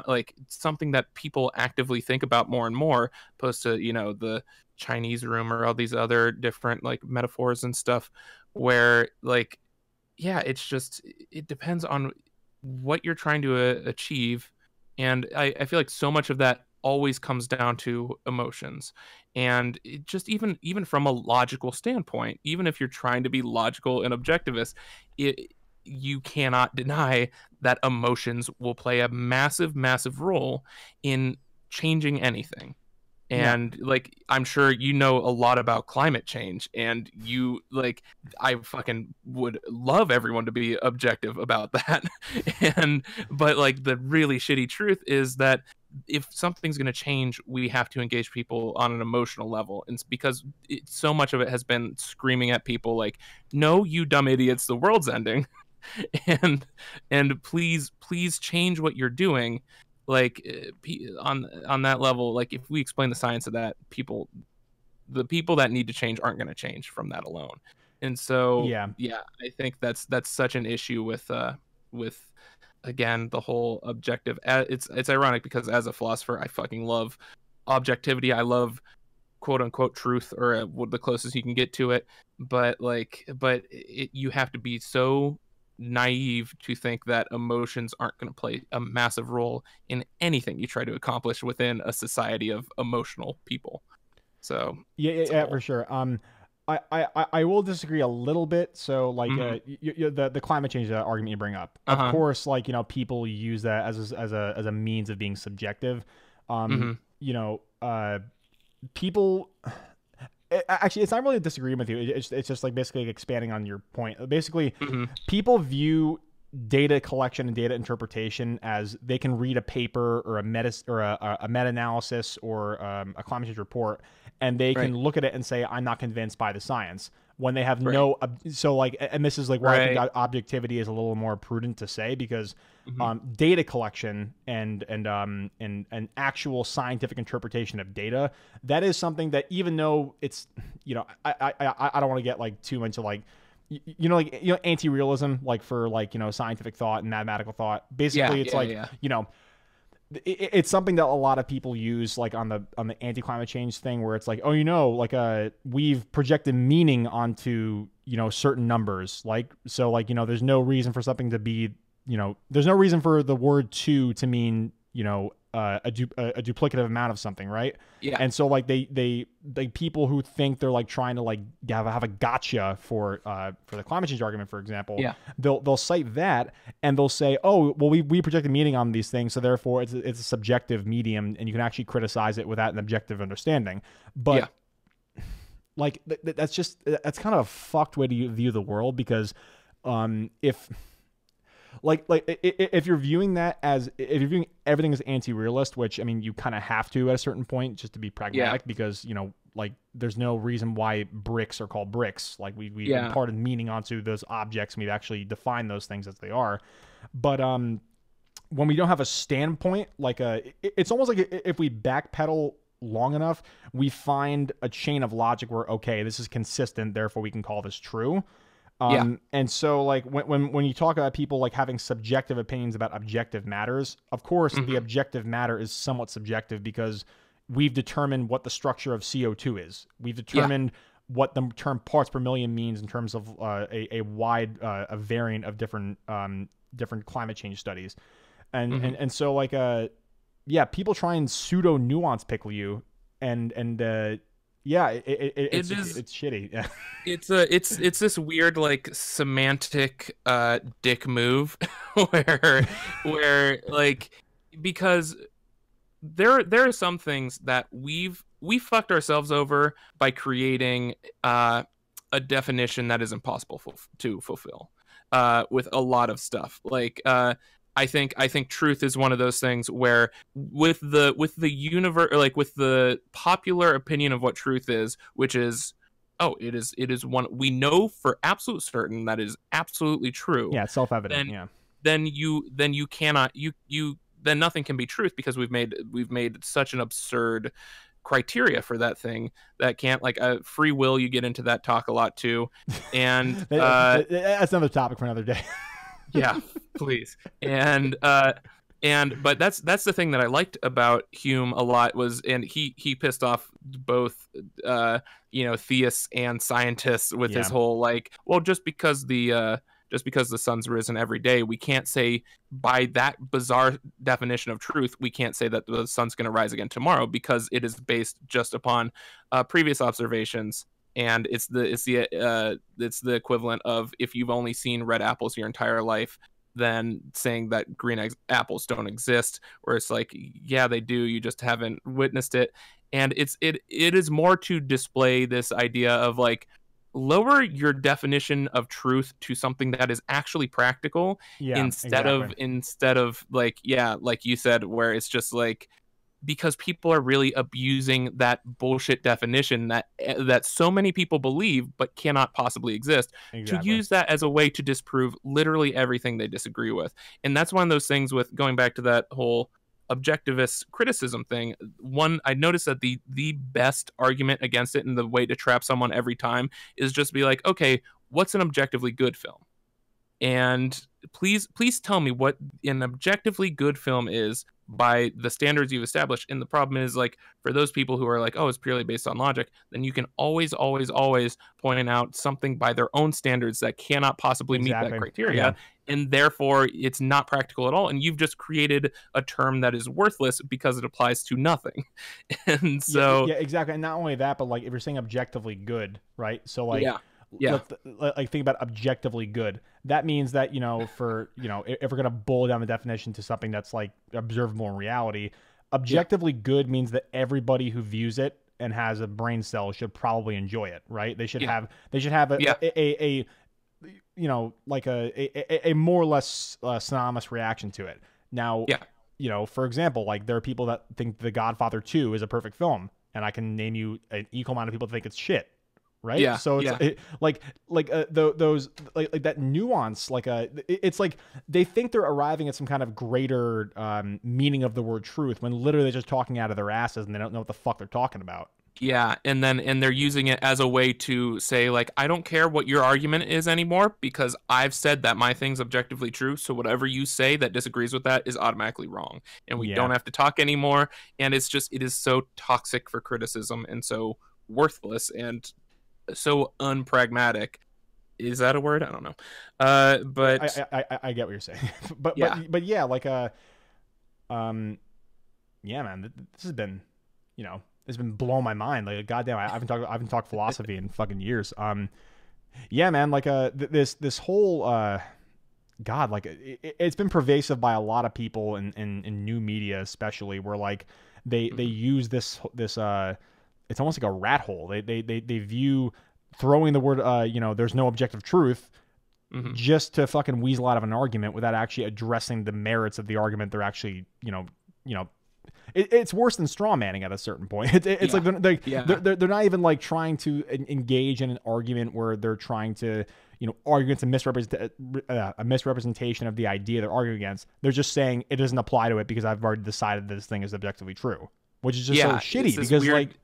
like something that people actively think about more and more, opposed to the Chinese room or all these other different like metaphors and stuff, where like it's just, it depends on what you're trying to achieve. And I feel like so much of that always comes down to emotions. And it just, even from a logical standpoint, even if you're trying to be logical and objectivist, you cannot deny that emotions will play a massive, massive role in changing anything. And like, I'm sure a lot about climate change, and I fucking would love everyone to be objective about that. But like, the really shitty truth is that if something's going to change, we have to engage people on an emotional level. And it's because so much of it has been screaming at people like, no, you dumb idiots, the world's ending. and please change what you're doing. Like, on that level, like, if we explain the science of that, the people that need to change aren't going to change from that alone. And so I think that's such an issue with again, the whole objective. It's ironic because as a philosopher, I fucking love objectivity. I love quote unquote truth, or the closest you can get to it. But you have to be so naive to think that emotions aren't going to play a massive role in anything you try to accomplish within a society of emotional people. So for sure. I will disagree a little bit. So like, the climate change argument you bring up, of course, like, people use that as a means of being subjective. People. Actually, it's not really a disagreement with you. It's just like basically expanding on your point. Basically, people view data collection and data interpretation as they can read a paper or a meta-analysis or a climate change report, and they can look at it and say, I'm not convinced by the science. when they have Right. no so like, and this is like where I think Right. objectivity is a little more prudent to say, because Mhm. data collection and actual scientific interpretation of data, that is something that, even though it's, I don't want to get like too into like, anti-realism, like for like, scientific thought and mathematical thought. Basically, it's like, it's something that a lot of people use, like on the anti-climate change thing, where it's like, oh, like we've projected meaning onto, certain numbers, like, so like, there's no reason for something to be, there's no reason for the word two to mean, a duplicative amount of something, right? Yeah. And so like they people who think they're like trying to like have a gotcha for the climate change argument, for example, Yeah. they'll cite that, and they'll say, oh, well, we projected meaning on these things, so therefore it's a subjective medium, and you can actually criticize it without an objective understanding. But like that's kind of a fucked way to view the world, because if if you're viewing that as, if you're viewing everything as anti-realist, which, I mean, you kind of have to at a certain point, just to be pragmatic, because like there's no reason why bricks are called bricks. Like we've imparted meaning onto those objects, and we've actually defined those things as they are. But when we don't have a standpoint, like it's almost like if we backpedal long enough, we find a chain of logic where, okay, this is consistent, therefore we can call this true. And so like when you talk about people like having subjective opinions about objective matters, of course, the objective matter is somewhat subjective, because we've determined what the structure of CO2 is. We've determined what the term parts per million means in terms of a wide a variant of different climate change studies. And so like people try and pseudo nuance pickle you, and it's shitty. Yeah. It's this weird like semantic dick move where like, because there are some things that we fucked ourselves over by creating a definition that is impossible to fulfill with a lot of stuff. Like I think truth is one of those things where with the universe, like with the popular opinion of what truth is, which is, oh, it is one we know for absolute certain that is absolutely true. Yeah, it's self-evident. Then you cannot then nothing can be truth, because we've made such an absurd criteria for that thing that can't, like, free will. You get into that talk a lot too, and that's another topic for another day. Yeah, please. And but that's the thing that I liked about Hume a lot was, and he pissed off both theists and scientists with his whole like, well, just because the sun's risen every day, we can't say, by that bizarre definition of truth, we can't say that the sun's going to rise again tomorrow, because it is based just upon previous observations. And it's the equivalent of, if you've only seen red apples your entire life, then saying that green apples don't exist, where it's like, yeah, they do, you just haven't witnessed it. And it is more to display this idea of like, lower your definition of truth to something that is actually practical, instead of like, like you said, where it's just like, because people are really abusing that bullshit definition that so many people believe but cannot possibly exist, to use that as a way to disprove literally everything they disagree with. And that's one of those things with going back to that whole objectivist criticism thing. One, I noticed that the best argument against it, and the way to trap someone every time, is just be like, okay, what's an objectively good film? And please tell me what an objectively good film is by the standards you've established. And the problem is, like, for those people who are like, oh, it's purely based on logic, then you can always point out something by their own standards that cannot possibly meet that criteria. And therefore it's not practical at all. And you've just created a term that is worthless because it applies to nothing. And so exactly. And not only that, but like, if you're saying objectively good, right? So like, like, think about objectively good. That means that, if we're going to boil down the definition to something that's like observable in reality, objectively good means that everybody who views it and has a brain cell should probably enjoy it, right? They should have a like a more or less synonymous reaction to it. Now, for example, like, there are people that think The Godfather 2 is a perfect film, and I can name you an equal amount of people that think it's shit. right? Yeah, So it's yeah. those like that nuance, it's like they think they're arriving at some kind of greater meaning of the word truth when literally they're just talking out of their asses and they don't know what the fuck they're talking about. Yeah, and they're using it as a way to say like, I don't care what your argument is anymore because I've said that my thing's objectively true, so whatever you say that disagrees with that is automatically wrong, and we Yeah. don't have to talk anymore. And it is so toxic for criticism and so worthless and so unpragmatic. Is that a word? I don't know. But I get what you're saying, but yeah, yeah, yeah, man, this has been, it's been blowing my mind. Like, goddamn, I haven't talked philosophy in fucking years. Yeah, man, this whole God, it's been pervasive by a lot of people in new media, especially where like they use this it's almost like a rat hole. They view throwing the word there's no objective truth just to fucking weasel out of an argument without actually addressing the merits of the argument they're actually it's worse than straw manning at a certain point. It's they're not even like trying to engage in an argument where they're trying to argue against a misrepresentation of the idea they're arguing against. They're just saying it doesn't apply to it because I've already decided this thing is objectively true, which is just so shitty because weird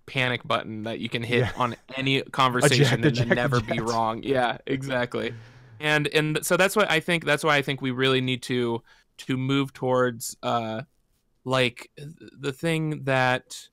panic button that you can hit on any conversation and then never be wrong. Yeah, exactly. And so that's why I think we really need to move towards like the thing that,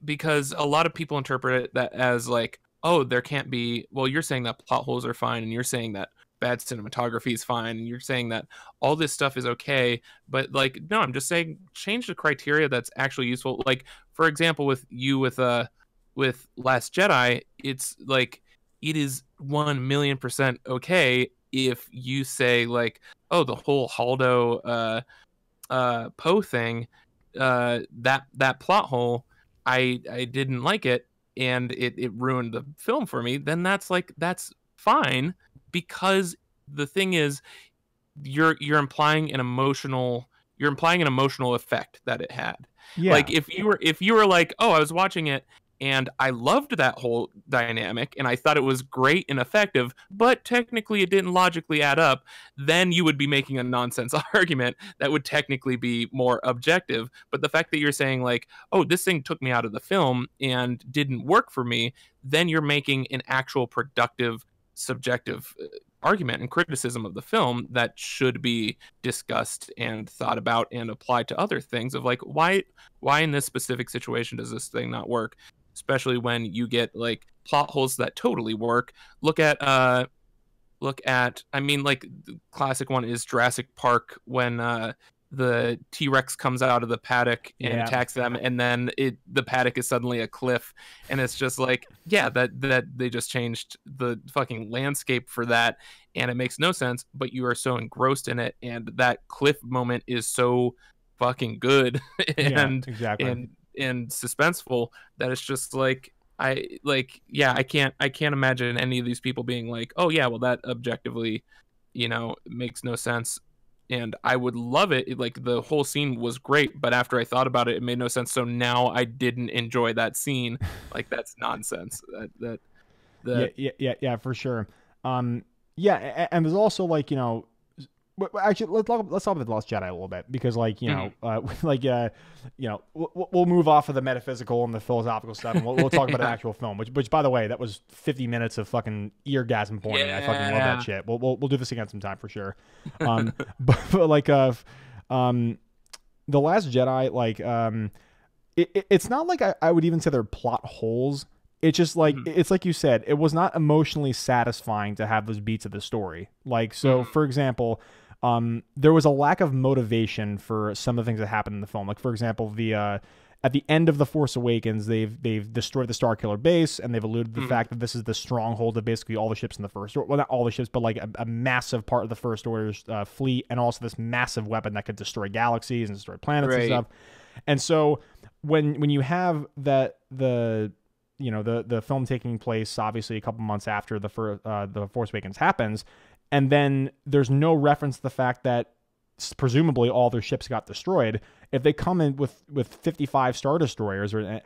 because a lot of people interpret it that as like, oh, there can't be, well, you're saying that plot holes are fine and you're saying that bad cinematography is fine and you're saying that all this stuff is okay, but like, no, I'm just saying change the criteria that's actually useful. Like, for example, with Last Jedi, it's like it is 1,000,000% okay if you say like, oh, the whole Haldo Poe thing, that plot hole, I didn't like it and it ruined the film for me, then that's fine, because the thing is you're implying an emotional effect that it had. Yeah. Like if you were like, oh, I was watching it and I loved that whole dynamic and I thought it was great and effective, but technically it didn't logically add up, then you would be making a nonsense argument that would technically be more objective. But the fact that you're saying like, oh, this thing took me out of the film and didn't work for me, then you're making an actual productive, subjective argument and criticism of the film that should be discussed and thought about and applied to other things of like, why in this specific situation does this thing not work? Especially when you get like plot holes that totally work. Look at I mean, like the classic one is Jurassic Park when the T-Rex comes out of the paddock and attacks them, and then the paddock is suddenly a cliff, and it's just like, yeah, that they just changed the fucking landscape for that, and it makes no sense, but you are so engrossed in it, and that cliff moment is so fucking good and exactly. and suspenseful that it's just like, I can't imagine any of these people being like, oh yeah, well that objectively makes no sense. And I would love it. Like the whole scene was great, but after I thought about it, it made no sense. So now I didn't enjoy that scene. Like that's nonsense. Yeah, for sure. Yeah, and there's also like actually let's talk about the Lost Jedi a little bit, because like we'll move off of the metaphysical and the philosophical stuff, and we'll talk about an actual film. Which by the way, that was 50 minutes of fucking eargasm porn. I fucking love that shit. We'll do this again sometime for sure. But like the Last Jedi, like it's not like I would even say they're plot holes. It's just like it's like you said, it was not emotionally satisfying to have those beats of the story. Like, so for example, there was a lack of motivation for some of the things that happened in the film. Like, for example, at the end of The Force Awakens, they've destroyed the Starkiller base, and they've alluded to the fact that this is the stronghold of basically all the ships in the First Order. Well, not all the ships, but like a massive part of the First Order's fleet, and also this massive weapon that could destroy galaxies and destroy planets and stuff. And so when you have the film taking place obviously a couple months after the Force Awakens happens, and then there's no reference to the fact that presumably all their ships got destroyed. If they come in with 55 Star Destroyers or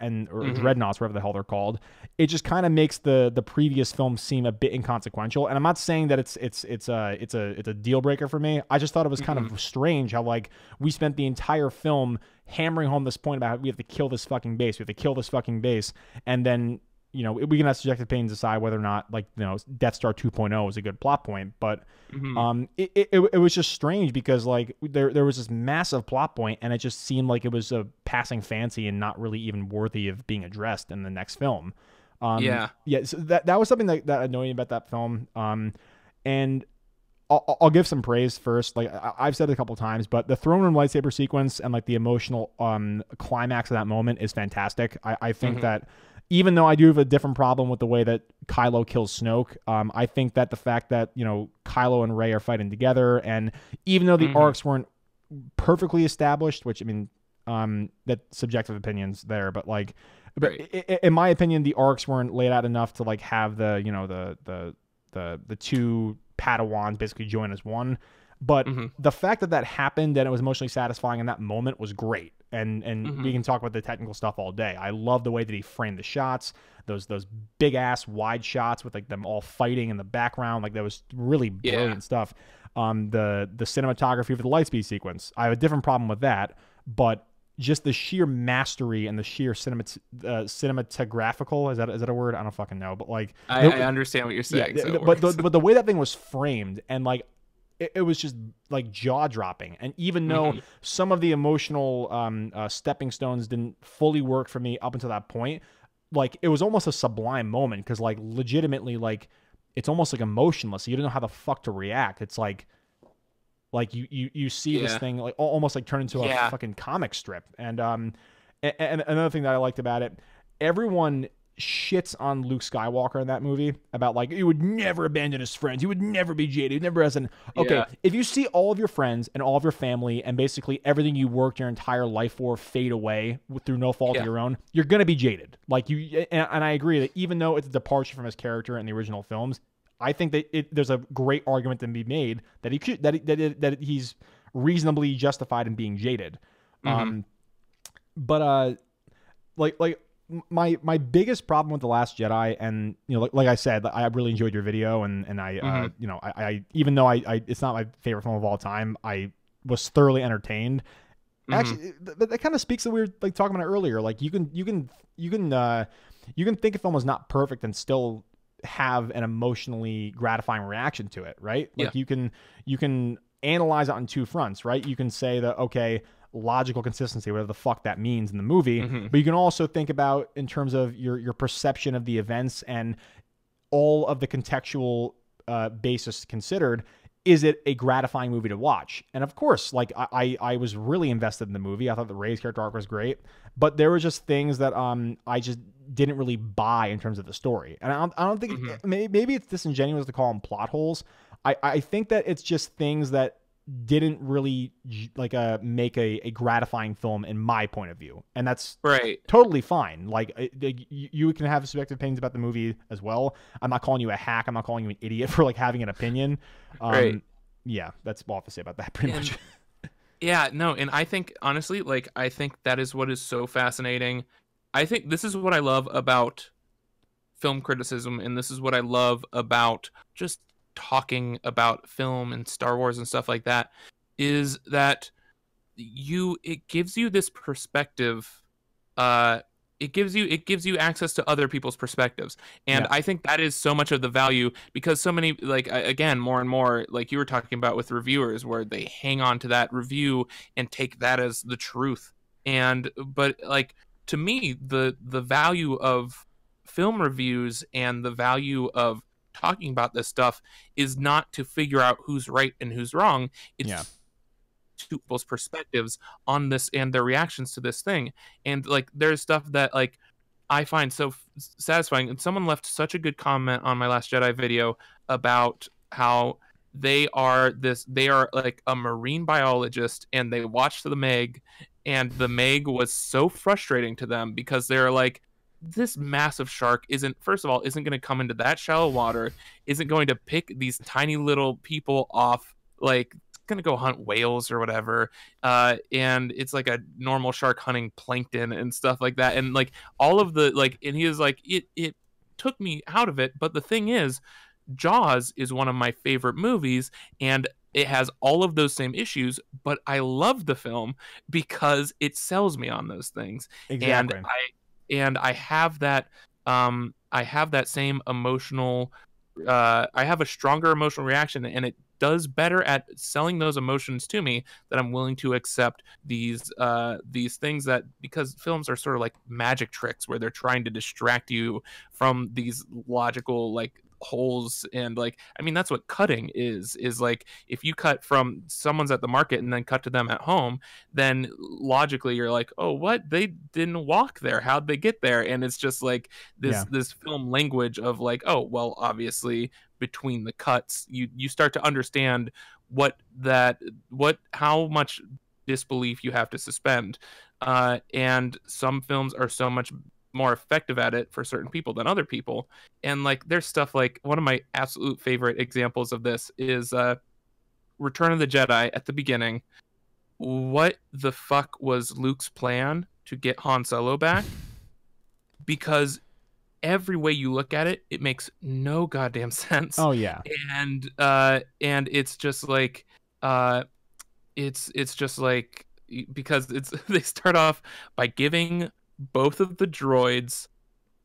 Dreadnoughts, whatever the hell they're called, it just kind of makes the previous film seem a bit inconsequential. And I'm not saying that it's a deal breaker for me. I just thought it was kind of strange how like we spent the entire film hammering home this point about we have to kill this fucking base. We have to kill this fucking base. And then, you know, we can have subjective opinions decide whether or not, like, you know, Death Star 2.0 is a good plot point. But it was just strange because, like, there was this massive plot point and it just seemed like it was a passing fancy and not really even worthy of being addressed in the next film. Yeah, so that was something that annoyed me about that film. And I'll give some praise first. Like I've said it a couple of times, but the throne room lightsaber sequence and like the emotional climax of that moment is fantastic. I think that even though I do have a different problem with the way that Kylo kills Snoke, I think that the fact that, you know, Kylo and Rey are fighting together, and even though the arcs weren't perfectly established, which I mean, that subjective opinions there, but like, in my opinion, the arcs weren't laid out enough to like have the, you know, the two Padawans basically join as one. But the fact that happened and it was emotionally satisfying in that moment was great. And we can talk about the technical stuff all day. I love the way that he framed the shots, those big ass wide shots with like them all fighting in the background. Like that was really brilliant stuff. The cinematography for the lightspeed sequence, I have a different problem with that, but just the sheer mastery and the sheer cinematographical, is that a word? I don't fucking know, but like I understand what you're saying. Yeah, but the way that thing was framed and like it was just like jaw dropping. And even though some of the emotional stepping stones didn't fully work for me up until that point, like it was almost a sublime moment because like legitimately like it's almost like emotionless. You don't know how the fuck to react. It's like you see this thing like almost like turn into a fucking comic strip. And another thing that I liked about it, everyone shits on Luke Skywalker in that movie about like he would never abandon his friends, he would never be jaded, he never has an if you see all of your friends and all of your family and basically everything you worked your entire life for fade away through no fault of your own, you're gonna be jaded. Like you and I agree that even though it's a departure from his character in the original films, I think that there's a great argument to be made that he's reasonably justified in being jaded. But my biggest problem with The Last Jedi, and you know, like I said, I really enjoyed your video, and I you know, I even though I it's not my favorite film of all time, I was thoroughly entertained. Actually, that kind of speaks to what we were like talking about earlier. Like you can think a film is not perfect and still have an emotionally gratifying reaction to it, right? Like you can analyze it on two fronts, right? You can say that, okay, logical consistency, whatever the fuck that means in the movie, but you can also think about in terms of your perception of the events and all of the contextual basis considered. Is it a gratifying movie to watch? And of course, like I was really invested in the movie. I thought the Rey's character arc was great, but there were just things that I just didn't really buy in terms of the story. And I don't think maybe it's disingenuous to call them plot holes. I think that it's just things that didn't really like make a gratifying film in my point of view, and that's totally fine. Like you can have subjective opinions about the movie as well. I'm not calling you a hack. I'm not calling you an idiot for like having an opinion. Yeah, that's all I have to say about that pretty much. Yeah, no, and I think honestly, like I think that is what is so fascinating. I think this is what I love about film criticism, and this is what I love about just talking about film and Star Wars and stuff like that, is that it gives you this perspective. It gives you access to other people's perspectives, and I think that is so much of the value, because so many, like, again, more and more, like you were talking about with reviewers, where they hang on to that review and take that as the truth. But like, to me, the value of film reviews and the value of talking about this stuff is not to figure out who's right and who's wrong. It's people's perspectives on this and their reactions to this thing. And like, there's stuff that like I find so satisfying. And someone left such a good comment on my Last Jedi video about how they are like a marine biologist, and they watched the Meg, and the Meg was so frustrating to them because they're like, this massive shark isn't going to come into that shallow water, isn't going to pick these tiny little people off like gonna go hunt whales or whatever, and it's like a normal shark hunting plankton and stuff like that, and like all of the like, and he was like, it took me out of it. But the thing is, Jaws is one of my favorite movies, and it has all of those same issues, but I love the film because it sells me on those things. Exactly. And I have that same emotional I have a stronger emotional reaction, and it does better at selling those emotions to me, that I'm willing to accept these things, that because films are sort of like magic tricks where they're trying to distract you from these logical like holes. And like, I mean, that's what cutting is like, if you cut from someone's at the market and then cut to them at home, then logically you're like, oh, what, they didn't walk there, how'd they get there? And it's just like this film language of like, oh well, obviously between the cuts you start to understand how much disbelief you have to suspend. And some films are so much more effective at it for certain people than other people. And like, there's stuff like, one of my absolute favorite examples of this is Return of the Jedi. At the beginning, what the fuck was Luke's plan to get Han Solo back? Because every way you look at it, it makes no goddamn sense. Oh yeah. And it's just like it's just like, because they start off by giving both of the droids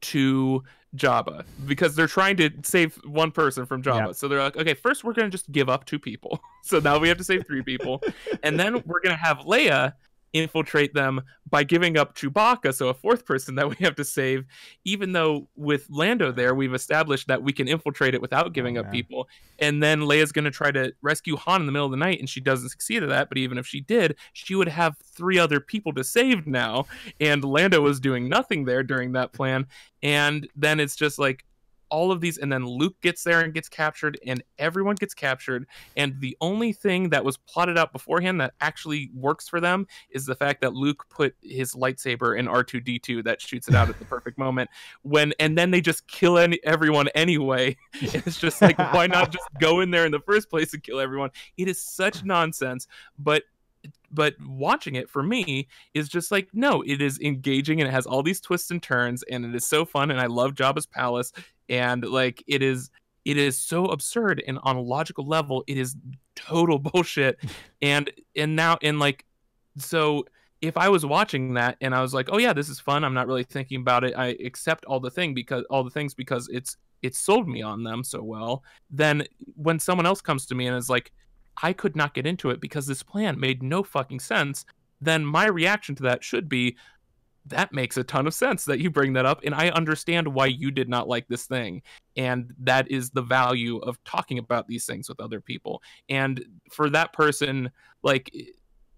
to Jabba because they're trying to save one person from Jabba. Yep. So they're like, okay, first we're going to just give up 2 people. So now we have to save 3 people. And then we're going to have Leia infiltrate them by giving up Chewbacca, so a 4th person that we have to save, even though with Lando there, we've established that we can infiltrate it without giving up people. And then Leia's going to try to rescue Han in the middle of the night, and she doesn't succeed at that. But even if she did, she would have 3 other people to save now, and Lando was doing nothing there during that plan. And then it's just like, all of these, and then Luke gets there and gets captured, and everyone gets captured, and the only thing that was plotted out beforehand that actually works for them is the fact that Luke put his lightsaber in R2-D2 that shoots it out at the perfect moment, and then they just kill everyone anyway. It's just like, why not just go in there in the first place and kill everyone? It is such nonsense, but watching it for me is just like, no, it is engaging, and it has all these twists and turns, and it is so fun, and I love Jabba's palace. And like, it is so absurd, and on a logical level it is total bullshit. And now, and like, so if I was watching that and I was like, oh yeah, this is fun, I'm not really thinking about it, I accept all the things because it's sold me on them so well, then when someone else comes to me and is like, I could not get into it because this plan made no fucking sense, then my reaction to that should be, that makes a ton of sense that you bring that up, and I understand why you did not like this thing. And that is the value of talking about these things with other people. And for that person, like,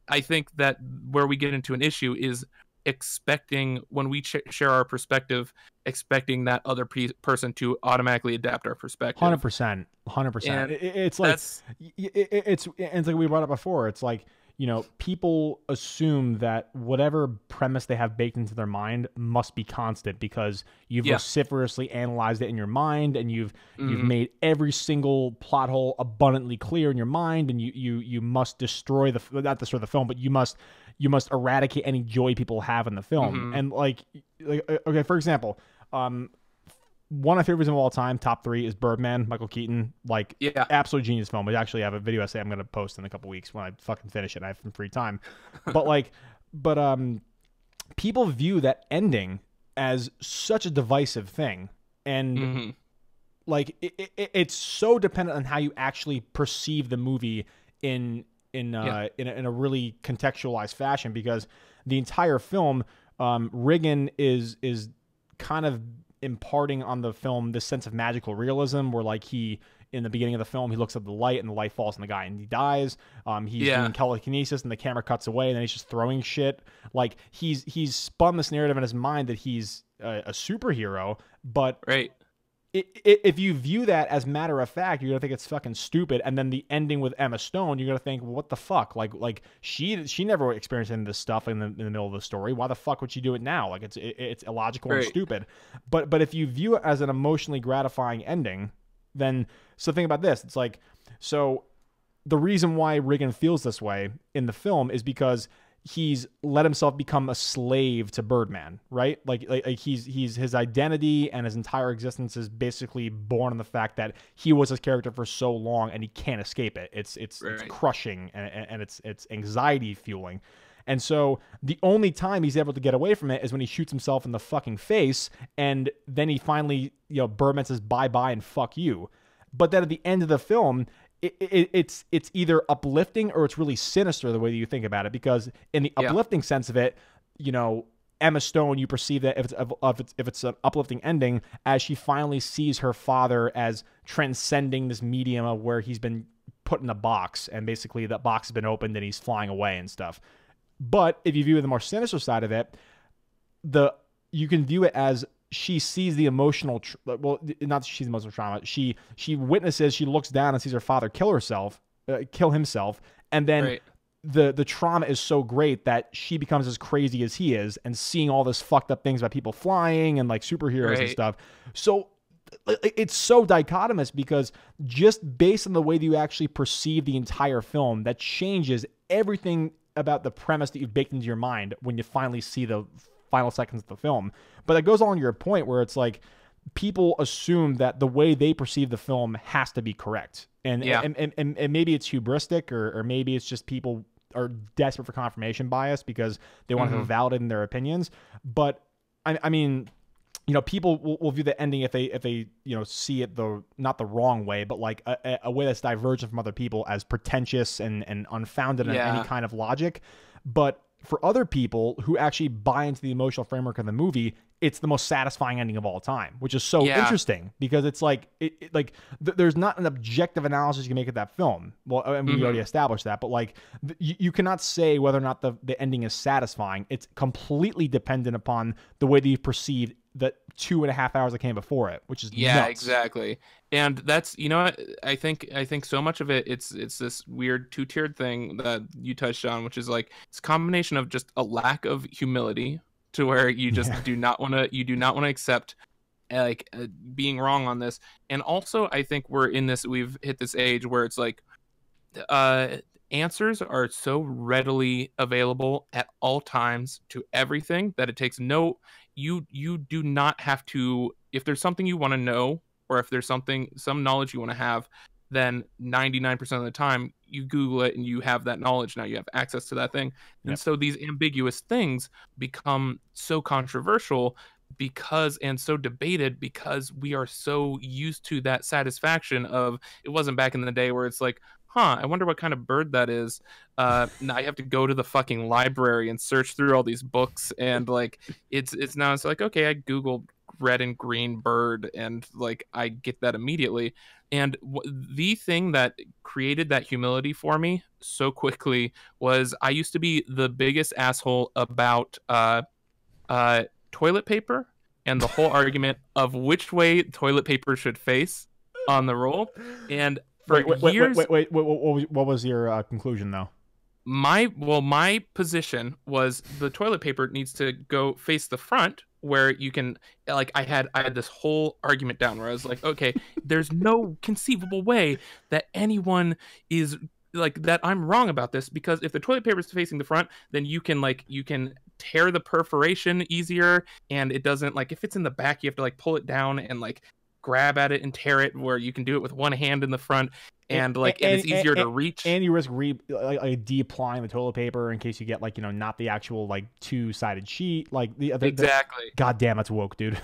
I think that where we get into an issue is expecting, when we share our perspective, expecting that other person to automatically adapt our perspective. 100%. It's like, it's like we brought up before. It's like, you know, people assume that whatever premise they have baked into their mind must be constant because you've vociferously analyzed it in your mind, and you've made every single plot hole abundantly clear in your mind, and you must destroy not destroy the film, but you must eradicate any joy people have in the film. And like okay, for example, one of my favorites of all time, top 3, is Birdman, Michael Keaton. Like, absolute genius film. I actually have a video essay I'm going to post in a couple weeks when I fucking finish it and I have some free time. But people view that ending as such a divisive thing. And like, it's so dependent on how you actually perceive the movie in a really contextualized fashion, because the entire film, Riggin is kind of imparting on the film this sense of magical realism where, like, in the beginning of the film, he looks at the light and the light falls on the guy and he dies. He's doing telekinesis and the camera cuts away and then he's just throwing shit. Like, he's spun this narrative in his mind that he's a superhero, but if you view that as matter of fact, you're gonna think it's fucking stupid. And then the ending with Emma Stone, you're gonna think, well, what the fuck? Like she never experienced any of this stuff in the middle of the story. Why the fuck would she do it now? Like, it's illogical and stupid. But if you view it as an emotionally gratifying ending, then so think about this. It's like, so the reason why Regan feels this way in the film is because he's let himself become a slave to Birdman, right? Like he's his identity and his entire existence is basically born on the fact that he was his character for so long and he can't escape it. It's crushing and it's anxiety fueling. And so the only time he's able to get away from it is when he shoots himself in the fucking face, and then he finally, Birdman says bye-bye and fuck you. But then at the end of the film, it's either uplifting or it's really sinister the way that you think about it, because in the uplifting sense of it, Emma Stone, you perceive that if it's an uplifting ending, as she finally sees her father as transcending this medium of where he's been put in a box, and basically that box has been opened and he's flying away and stuff. But if you view the more sinister side of it, you can view it as she sees the emotional, not that she sees the emotional trauma. She witnesses, she looks down and sees her father kill himself, and then the trauma is so great that she becomes as crazy as he is, and seeing all this fucked up things about people flying and like superheroes and stuff. So it's so dichotomous, because just based on the way that you actually perceive the entire film, that changes everything about the premise that you've baked into your mind when you finally see the final seconds of the film. But that goes on to your point where it's like people assume that the way they perceive the film has to be correct. And maybe it's hubristic, or maybe it's just people are desperate for confirmation bias because they want to feel validated in their opinions. But I mean, people will view the ending if they see it not the wrong way, but like a way that's divergent from other people, as pretentious and unfounded in any kind of logic. But for other people who actually buy into the emotional framework of the movie, it's the most satisfying ending of all time, which is so interesting, because it's like there's not an objective analysis you can make of that film. Well, I mean, we already established that, but like you cannot say whether or not the ending is satisfying. It's completely dependent upon the way that you perceive the 2.5 hours that came before it, which is nuts. Exactly. And that's, I think so much of it, it's this weird two-tiered thing that you touched on, which is like it's a combination of just a lack of humility, to where you just do not want to accept being wrong on this. And also I think we've hit this age where it's like answers are so readily available at all times to everything that it takes you do not have to, if there's something you want to know, or if there's some knowledge you want to have, then 99% of the time you Google it and you have that knowledge. Now you have access to that thing. And so these ambiguous things become so controversial and so debated, because we are so used to that satisfaction of, it wasn't back in the day where it's like, I wonder what kind of bird that is. Now I have to go to the fucking library and search through all these books, and like it's like, okay, I Googled red and green bird, and like I get that immediately. And the thing that created that humility for me so quickly was I used to be the biggest asshole about toilet paper and the whole argument of which way toilet paper should face on the roll. And for years, what was your conclusion though? My position was the toilet paper needs to go face the front, where you can, like, I had this whole argument down where I was like, okay, there's no conceivable way that anyone is like that I'm wrong about this, because if the toilet paper is facing the front, then you can tear the perforation easier, and it doesn't, like, if it's in the back, you have to like pull it down and like grab at it and tear it, where you can do it with one hand in the front, and it's easier to reach, and you risk de-applying the toilet paper in case you get not the actual two-sided sheet, exactly. God damn, that's woke, dude.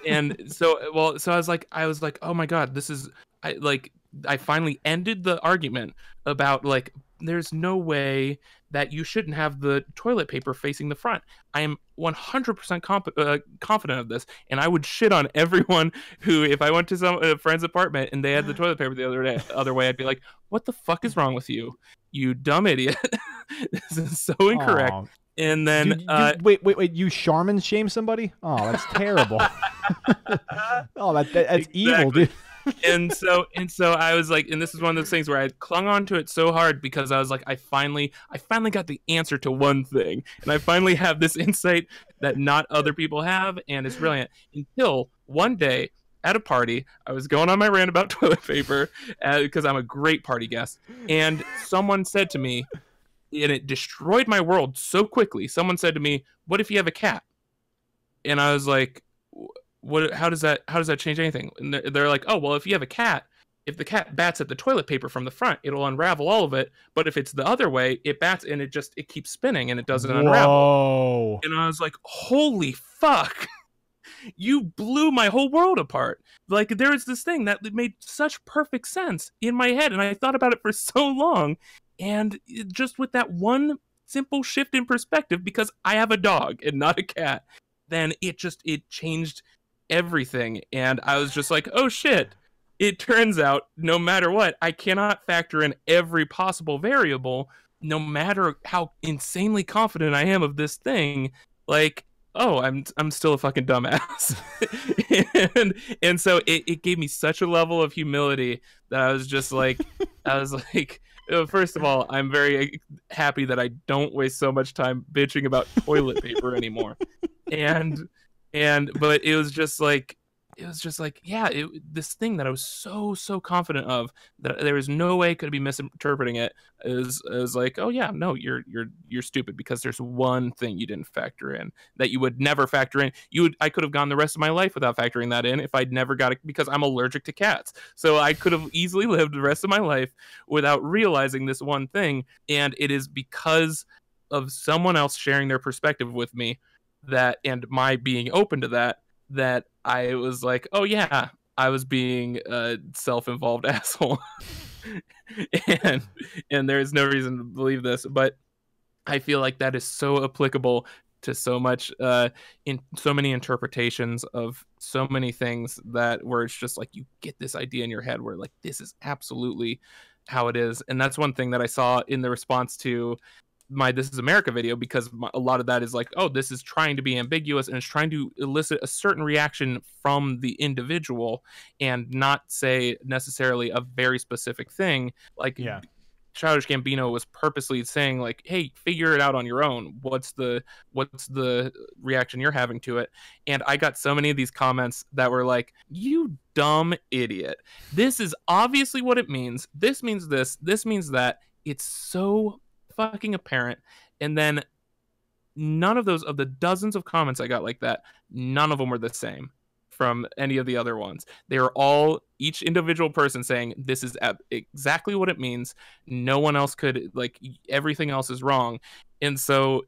and so I was like, oh my god, this is I finally ended the argument about there's no way that you shouldn't have the toilet paper facing the front. I am 100% confident of this, and I would shit on everyone who, if I went to a friend's apartment and they had the toilet paper the other way, I'd be like, what the fuck is wrong with you, you dumb idiot? This is so incorrect. Aww. And then wait, you Charmin shame somebody? Oh, that's terrible. Oh, that's exactly. Evil, dude. and so I was like, and this is one of those things where I clung on to it so hard, because I was like, I finally got the answer to one thing, and I finally have this insight that not other people have, and it's brilliant. Until one day at a party. I was going on my rant about toilet paper because I'm a great party guest. And someone said to me, and it destroyed my world so quickly. Someone said to me, "What if you have a cat?" And I was like, "What? How does that change anything?" And they're like, "Oh, well, if you have a cat, if the cat bats at the toilet paper from the front, it'll unravel all of it. But if it's the other way, it bats and it keeps spinning and it doesn't unravel." And I was like, "Holy fuck." You blew my whole world apart. Like, there is this thing that made such perfect sense in my head, and I thought about it for so long. And just with that one simple shift in perspective, because I have a dog and not a cat, then it changed everything. And I was just like, oh shit. It turns out, no matter what, I cannot factor in every possible variable, no matter how insanely confident I am of this thing. Like, oh, I'm still a fucking dumbass. and so it gave me such a level of humility that I was just like, first of all, I'm very happy that I don't waste so much time bitching about toilet paper anymore. But it was just like, yeah, this thing that I was so confident of that there was no way I could be misinterpreting it is like, oh yeah, no, you're stupid because there's one thing you didn't factor in that you would never factor in. I could have gone the rest of my life without factoring that in if I'd never got it, because I'm allergic to cats. So I could have easily lived the rest of my life without realizing this one thing. And it is because of someone else sharing their perspective with me and my being open to that I was like, oh yeah, I was being a self-involved asshole. and there's no reason to believe this, but I feel like that is so applicable to so much in so many interpretations of so many things, that where it's just like you get this idea in your head where like this is absolutely how it is. And that's one thing that I saw in the response to my This Is America video, because a lot of that is like, oh, this is trying to be ambiguous and it's trying to elicit a certain reaction from the individual and not say necessarily a very specific thing. Like, yeah. Childish Gambino was purposely saying like, hey, figure it out on your own. What's the reaction you're having to it? And I got so many of these comments that were like, you dumb idiot. This is obviously what it means. This means this. This means that. It's so fucking apparent. And then none of those, of the dozens of comments I got like that, none of them were the same from any of the other ones. They were all, each individual person saying this is exactly what it means. No one else could, like, everything else is wrong. And so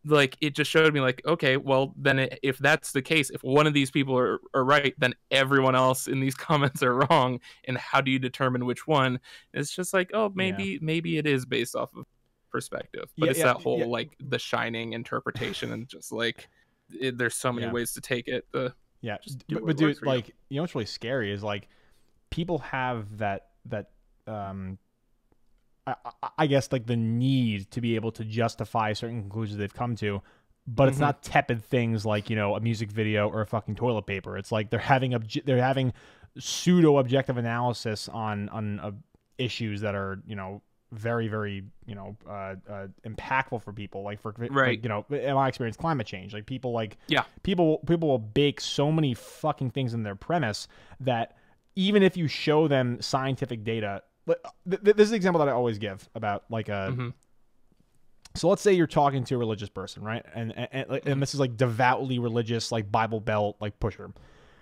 like it just showed me like, okay, well then if that's the case, if one of these people are right, then everyone else in these comments are wrong. And how do you determine which one? It's just like, oh, maybe it is based off of perspective, but it's that whole like The Shining interpretation, and just like there's so many ways to take it. But dude, like, you know what's really scary is like people have that I guess like the need to be able to justify certain conclusions they've come to, but it's not tepid things like, you know, a music video or a fucking toilet paper. It's like they're having pseudo objective analysis on issues that are, you know, very, very, you know, impactful for people. Like like, you know, in my experience, climate change. Like people will bake so many fucking things in their premise that even if you show them scientific data, this is the example that I always give about like so let's say you're talking to a religious person, right? And this is like devoutly religious, like Bible Belt, like pusher.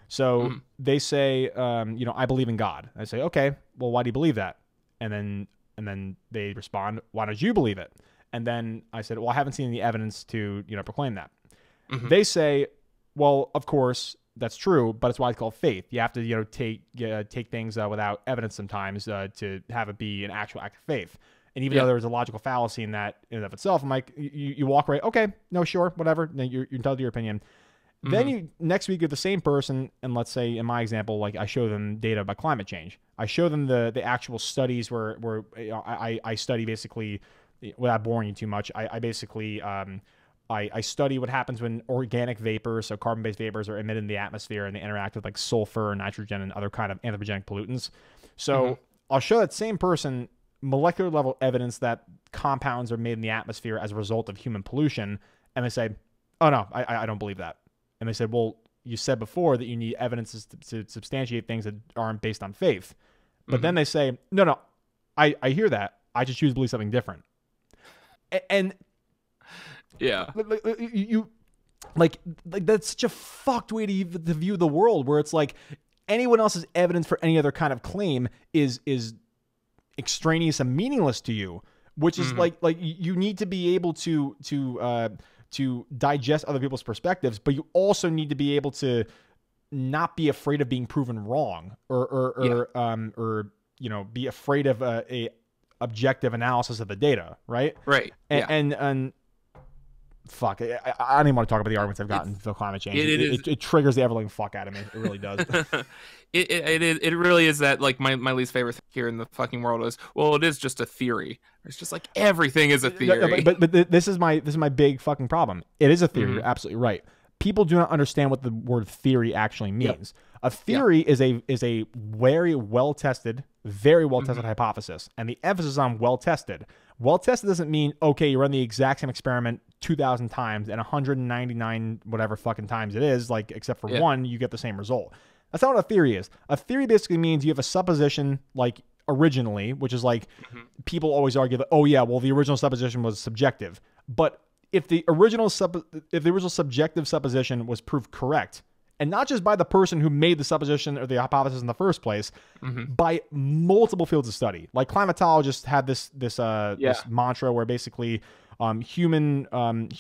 So they say, you know, I believe in God. I say, okay, well, why do you believe that? And then they respond, why don't you believe it? And then I said, well, I haven't seen any evidence to, you know, proclaim that. They say, well, of course, that's true, but it's why it's called faith. You have to, you know, take things without evidence sometimes to have it be an actual act of faith. And even though there's a logical fallacy in that in and of itself, I'm like, you walk away, okay, no, sure, whatever. You're entitled to your opinion. Then you next week you're the same person, and let's say in my example, like I show them data about climate change. I show them the actual studies where you know, I study basically, without boring you too much. I basically I study what happens when organic vapors, so carbon-based vapors, are emitted in the atmosphere and they interact with like sulfur, nitrogen, and other kind of anthropogenic pollutants. So I'll show that same person molecular level evidence that compounds are made in the atmosphere as a result of human pollution, and they say, oh no, I don't believe that. And they said, well, you said before that you need evidence to substantiate things that aren't based on faith. But then they say, no, I hear that. I just choose to believe something different. And yeah, you like that's such a fucked way to view the world, where it's like anyone else's evidence for any other kind of claim is extraneous and meaningless to you, which is like you need to be able to digest other people's perspectives, but you also need to be able to not be afraid of being proven wrong or be afraid of a objective analysis of the data, right? Right. And fuck, I don't even want to talk about the arguments I've gotten for climate change. It triggers the ever-living fuck out of me. It really does. It really is that, like, my least favorite thing here in the fucking world is, well, it is just a theory. It's just like everything is a theory. But this is my big fucking problem. It is a theory. You're absolutely right. People do not understand what the word theory actually means. Yep. A theory is a very well tested hypothesis, and the emphasis on well tested. Well tested doesn't mean, okay, you run the exact same experiment 2,000 times and 199 whatever fucking times it is, like except for one, you get the same result. That's not what a theory is. A theory basically means you have a supposition, like originally, which is like people always argue that, oh yeah, well the original supposition was subjective, but if the original subjective supposition was proved correct, and not just by the person who made the supposition or the hypothesis in the first place, by multiple fields of study. Like climatologists had this mantra where basically human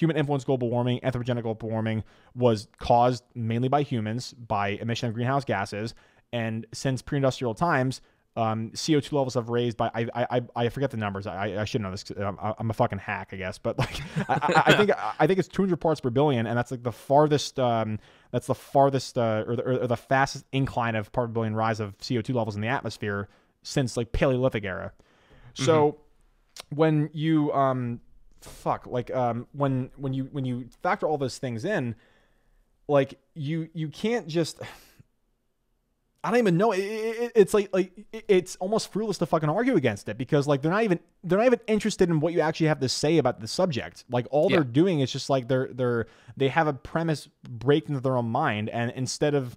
influenced global warming, anthropogenic global warming, was caused mainly by humans by emission of greenhouse gases, and since pre-industrial times, CO2 levels have raised by I forget the numbers. I should know this. I'm a fucking hack, I guess. But like I think it's 200 parts per billion, and that's like the farthest or the fastest incline of part per billion rise of CO2 levels in the atmosphere since like Paleolithic era. So when you when you factor all those things in, like you can't just. I don't even know. It's like it's almost fruitless to fucking argue against it, because like they're not even interested in what you actually have to say about the subject. Like all they're doing is just like they have a premise break into their own mind, and instead of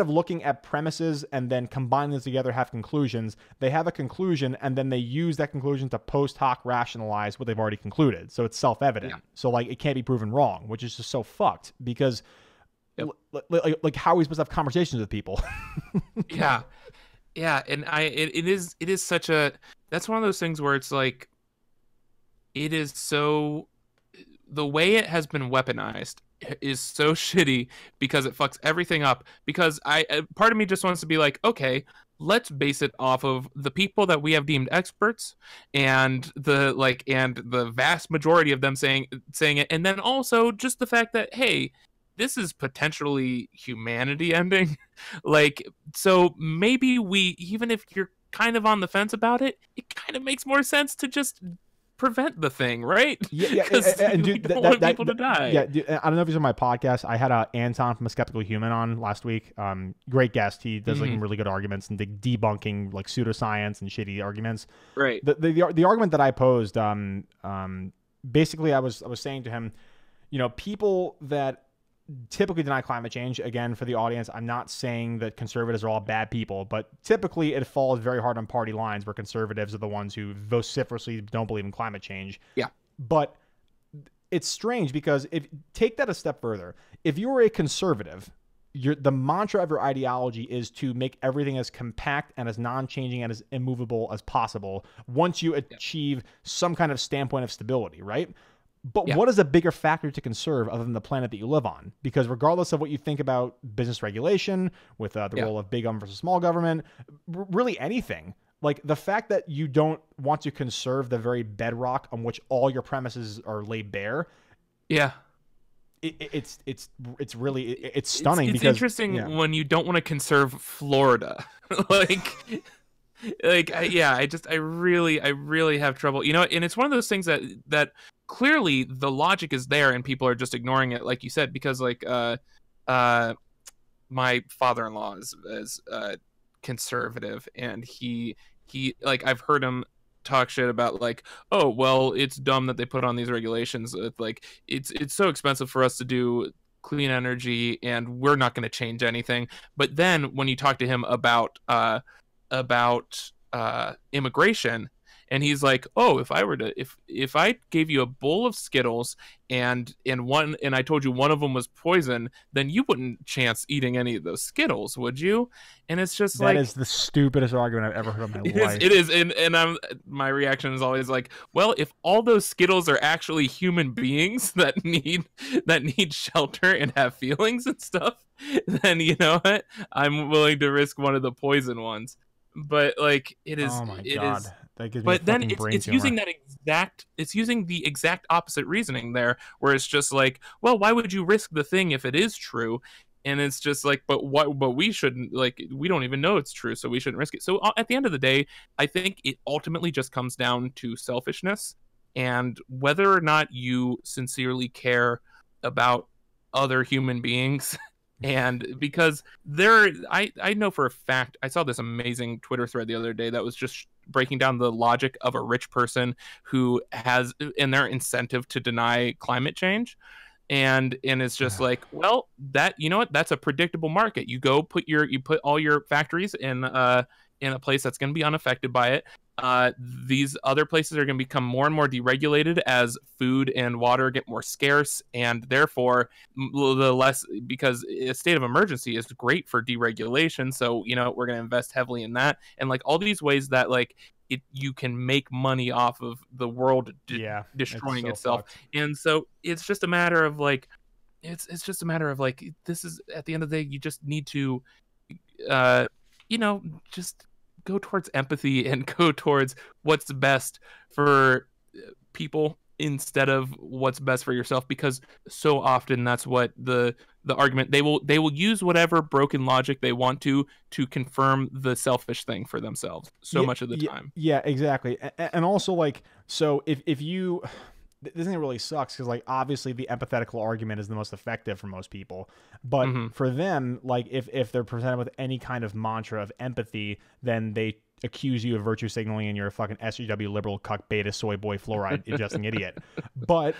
looking at premises and then combining them together, have conclusions, they have a conclusion and then they use that conclusion to post hoc rationalize what they've already concluded. So it's self-evident. So like it can't be proven wrong, which is just so fucked, because like how are we supposed to have conversations with people? yeah and it is such a, that's one of those things where it's like, it is so, the way it has been weaponized is so shitty, because it fucks everything up. Because part of me just wants to be like, okay, let's base it off of the people that we have deemed experts, and the vast majority of them saying it, and then also just the fact that, hey, this is potentially humanity ending. Like, so maybe we, even if you're kind of on the fence about it, it kind of makes more sense to just prevent the thing, right? And dude, don't want people to die. Yeah, dude, I don't know if he's on my podcast. I had Anton from A Skeptical Human on last week. Great guest. He does like really good arguments and debunking like pseudoscience and shitty arguments. Right. The argument that I posed, basically I was saying to him, people that typically deny climate change, again, for the audience, I'm not saying that conservatives are all bad people, but typically it falls very hard on party lines, where conservatives are the ones who vociferously don't believe in climate change. Yeah. But it's strange, because if take that a step further, if you were a conservative, the mantra of your ideology is to make everything as compact and as non-changing and as immovable as possible once you achieve some kind of standpoint of stability, right? But what is a bigger factor to conserve other than the planet that you live on? Because regardless of what you think about business regulation, with the role of big government versus small government, really anything, like the fact that you don't want to conserve the very bedrock on which all your premises are laid bare. Yeah. It's really stunning. It's because interesting when you don't want to conserve Florida. I really have trouble, and it's one of those things that clearly the logic is there and people are just ignoring it, like you said, because like my father-in-law is conservative, and he like, I've heard him talk shit about like, oh well, it's dumb that they put on these regulations. Like it's so expensive for us to do clean energy, and we're not going to change anything. But then when you talk to him about immigration, and he's like, oh, if I gave you a bowl of Skittles and I told you one of them was poison, then you wouldn't chance eating any of those Skittles, would you? And it's just that is the stupidest argument I've ever heard in my life. It is, and my reaction is always like, well, if all those Skittles are actually human beings that need shelter and have feelings and stuff, then you know what, I'm willing to risk one of the poison ones. But like, it is, oh my God. That gives me but then it's using the exact opposite reasoning there, where it's just like, well, why would you risk the thing if it is true? And it's just like, but we shouldn't, like, we don't even know it's true, so we shouldn't risk it. So at the end of the day, I think it ultimately just comes down to selfishness and whether or not you sincerely care about other human beings. And because I know for a fact, I saw this amazing Twitter thread the other day that was just breaking down the logic of a rich person who has in their incentive to deny climate change. And it's just like, well, that, you know what, that's a predictable market. You go put all your factories in a place that's going to be unaffected by it. These other places are going to become more and more deregulated as food and water get more scarce, and therefore the less, because a state of emergency is great for deregulation. So, you know, we're going to invest heavily in that, and like all these ways that like you can make money off of the world destroying itself. Fucked. And so it's just a matter of like, it's just a matter of like, this is, at the end of the day, you just need to, you know, just go towards empathy and go towards what's best for people instead of what's best for yourself, because so often that's what the argument, they will use whatever broken logic they want to confirm the selfish thing for themselves much of the time. Yeah, exactly. And also, like, so if you, this thing really sucks because, like, obviously the empathetical argument is the most effective for most people, but for them, like, if they're presented with any kind of mantra of empathy, then they accuse you of virtue signaling and you're a fucking SJW liberal cuck beta soy boy fluoride ingesting idiot. But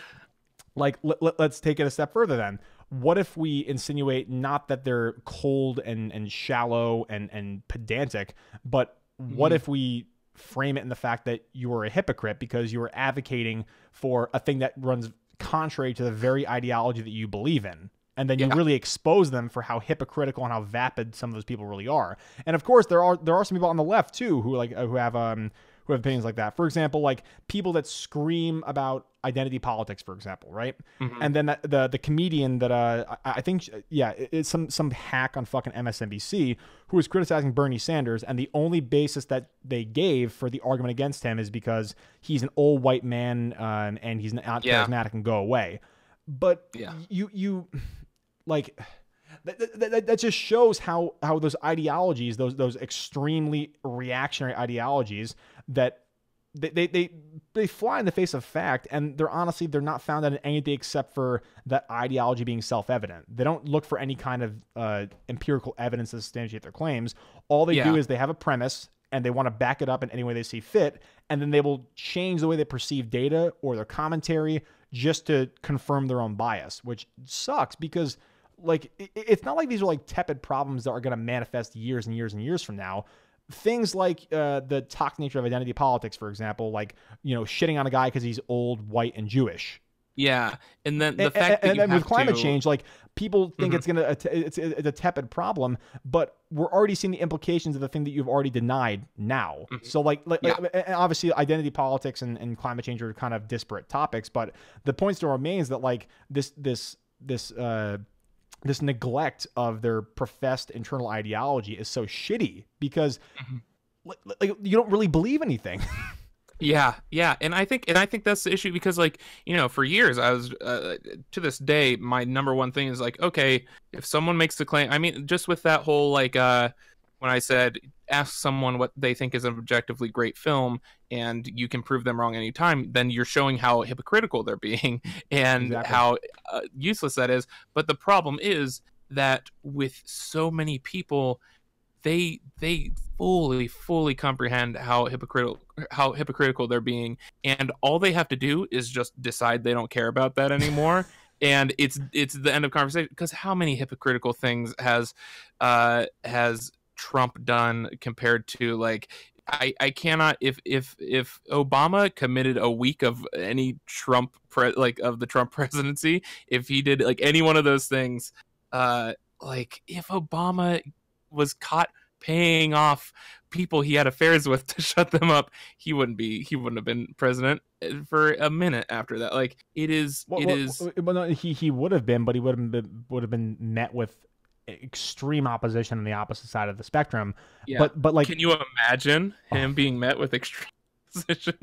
like, let's take it a step further then. What if we insinuate not that they're cold and shallow and pedantic, but what if we frame it in the fact that you are a hypocrite because you are advocating for a thing that runs contrary to the very ideology that you believe in? And then you really expose them for how hypocritical and how vapid some of those people really are. And of course, there are some people on the left too who have opinions like that. For example, like people that scream about identity politics, for example, right? And then the comedian that I think it's some hack on fucking MSNBC who was criticizing Bernie Sanders, and the only basis that they gave for the argument against him is because he's an old white man and he's not charismatic and go away. But you like that just shows how those ideologies, those extremely reactionary ideologies, that they fly in the face of fact, and they're not founded in anything except for that ideology being self-evident. They don't look for any kind of empirical evidence to substantiate their claims. All they do is they have a premise and they want to back it up in any way they see fit, and then they will change the way they perceive data or their commentary just to confirm their own bias, which sucks because, like, it's not like these are like tepid problems that are going to manifest years and years and years from now. Things like the toxic nature of identity politics, for example, like, you know, shitting on a guy because he's old, white, and Jewish. Yeah, and then the fact that with climate change, like, people think it's a tepid problem, but we're already seeing the implications of the thing that you've already denied now. So like obviously identity politics and climate change are kind of disparate topics, but the point still remains that, like, this neglect of their professed internal ideology is so shitty because like you don't really believe anything. Yeah, and I think that's the issue, because, like, you know, for years I was to this day, my number one thing is like, okay, if someone makes the claim, I mean, just with that whole like when I said ask someone what they think is an objectively great film and you can prove them wrong anytime, then you're showing how hypocritical they're being and how useless that is. But the problem is that with so many people, they fully comprehend how hypocritical they're being, and all they have to do is just decide they don't care about that anymore. and it's the end of conversation. Because how many hypocritical things has Trump done compared to like I cannot if Obama committed a week of any of the Trump presidency, if he did like any one of those things, like if Obama was caught paying off people he had affairs with to shut them up, he wouldn't have been president for a minute after that. Like it is. Well, no, he would have been, but he would have been met with extreme opposition on the opposite side of the spectrum. Yeah. But like, can you imagine him being met with extreme opposition?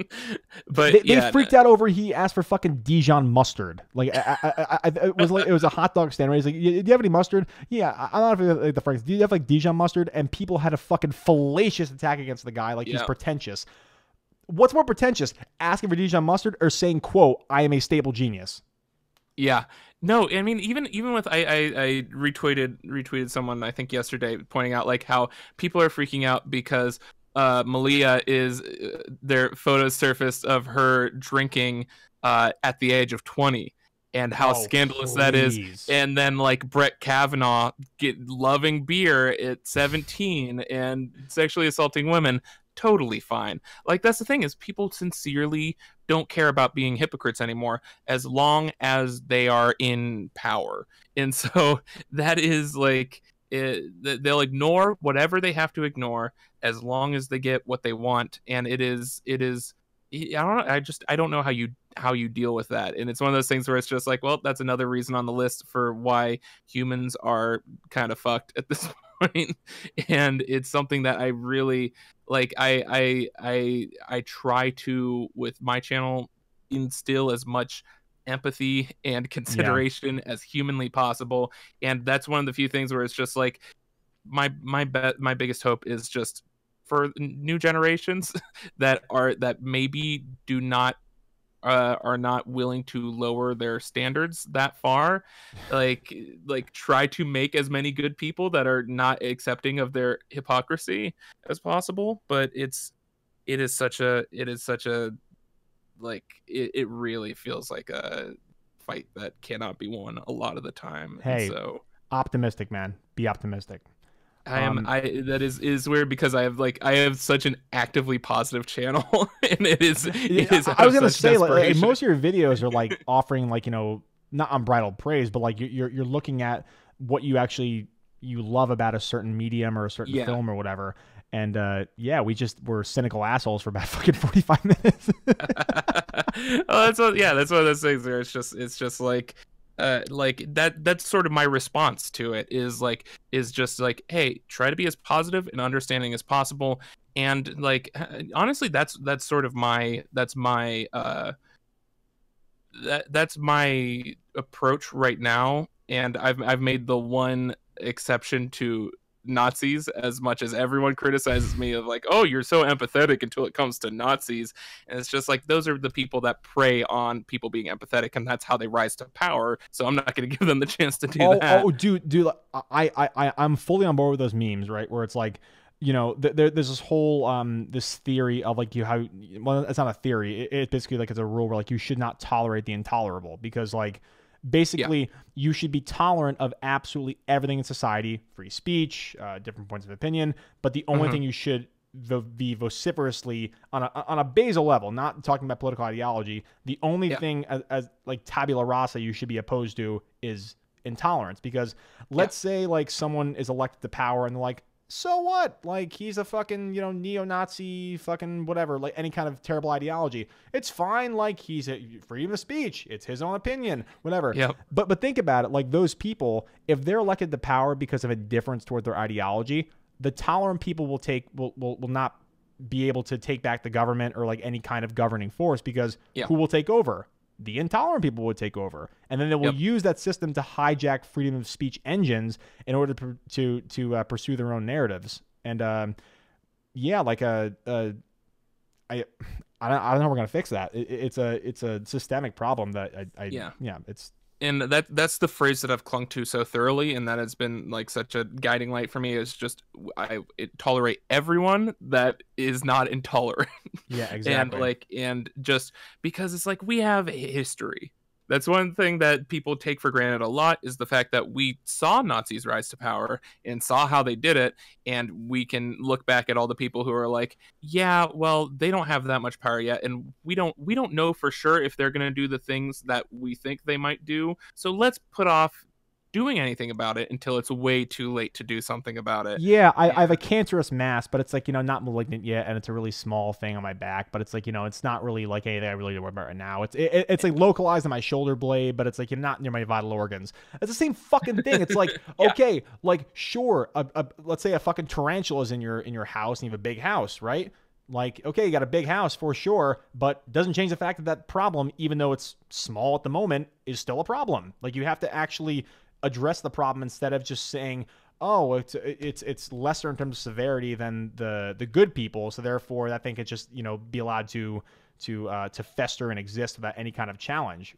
But they freaked out over he asked for fucking Dijon mustard. Like it was a hot dog stand. Right? He's like, do you have any mustard? Yeah, I'm not like the Franks. Do you have like Dijon mustard? And people had a fucking fallacious attack against the guy. Like he's pretentious. What's more pretentious, asking for Dijon mustard or saying, "quote I am a stable genius"? Yeah. No, I mean even with I retweeted someone I think yesterday pointing out like how people are freaking out because Malia is their photos surfaced of her drinking at the age of 20 and how scandalous that is, and then like Brett Kavanaugh loving beer at 17 and sexually assaulting women. Totally fine. Like that's the thing is people sincerely don't care about being hypocrites anymore as long as they are in power. And so that is like they'll ignore whatever they have to ignore as long as they get what they want. And it is I don't know how you deal with that. And it's one of those things where it's just like, well, that's another reason on the list for why humans are kind of fucked at this point. And it's something that I really like. I try to, with my channel, instill as much empathy and consideration as humanly possible. And that's one of the few things where it's just like my biggest hope is just for new generations that maybe do not are not willing to lower their standards that far, like try to make as many good people that are not accepting of their hypocrisy as possible. But it is such a like it really feels like a fight that cannot be won a lot of the time. Hey, and so optimistic, man. Be optimistic. That is weird because I have such an actively positive channel, and it is. I was gonna say like most of your videos are like offering like not unbridled praise, but like you're looking at what you love about a certain medium or a certain film or whatever. And we're cynical assholes for about fucking 45 minutes. That's one of those things where it's just like that's sort of my response to it is just like, hey, try to be as positive and understanding as possible. And like honestly that's my approach right now. And I've made the one exception to Nazis, as much as everyone criticizes me of like, oh, you're so empathetic until it comes to Nazis. And it's just like those are the people that prey on people being empathetic, and that's how they rise to power. So I'm not going to give them the chance to do that. Oh, dude, I'm fully on board with those memes, right? Where it's like, there's this whole this theory of like it's not a theory. It's basically like it's a rule where like you should not tolerate the intolerable, because like basically you should be tolerant of absolutely everything in society, free speech, different points of opinion, but the only thing you should be vociferously on a basal level, not talking about political ideology, the only thing as like tabula rasa you should be opposed to is intolerance. Because let's say like someone is elected to power and they're like, so what? Like he's a fucking, neo-Nazi fucking whatever, like any kind of terrible ideology. It's fine. Like he's freedom of speech. It's his own opinion, whatever. Yep. But think about it. Like those people, if they're elected to power because of a difference toward their ideology, the tolerant people will not be able to take back the government or like any kind of governing force, because who will take over? The intolerant people would take over, and then they will use that system to hijack freedom of speech engines in order to pursue their own narratives. And I don't know how we're gonna fix that. It's a systemic problem that it's. And that's the phrase that I've clung to so thoroughly, and that has been like such a guiding light for me, is just I tolerate everyone that is not intolerant. Yeah, exactly. And just because it's like we have a history That's one thing that people take for granted a lot, is the fact that we saw Nazis rise to power and saw how they did it, and we can look back at all the people who are like, yeah, well, they don't have that much power yet, and we don't know for sure if they're going to do the things that we think they might do, so let's put off doing anything about it until it's way too late to do something about it. Yeah, I have a cancerous mass, but it's like, not malignant yet, and it's a really small thing on my back, but it's like, it's not really like anything I really need to worry about right now. It's like localized on my shoulder blade, but it's like you're not near my vital organs. It's the same fucking thing. It's like, Yeah. okay, like sure, let's say a fucking tarantula is in your house and you have a big house, right? Like, okay, you got a big house for sure, but doesn't change the fact that problem, even though it's small at the moment, is still a problem. Like, you have to actually address the problem instead of just saying, oh, it's lesser in terms of severity than the good people, so therefore I think it just be allowed to fester and exist without any kind of challenge.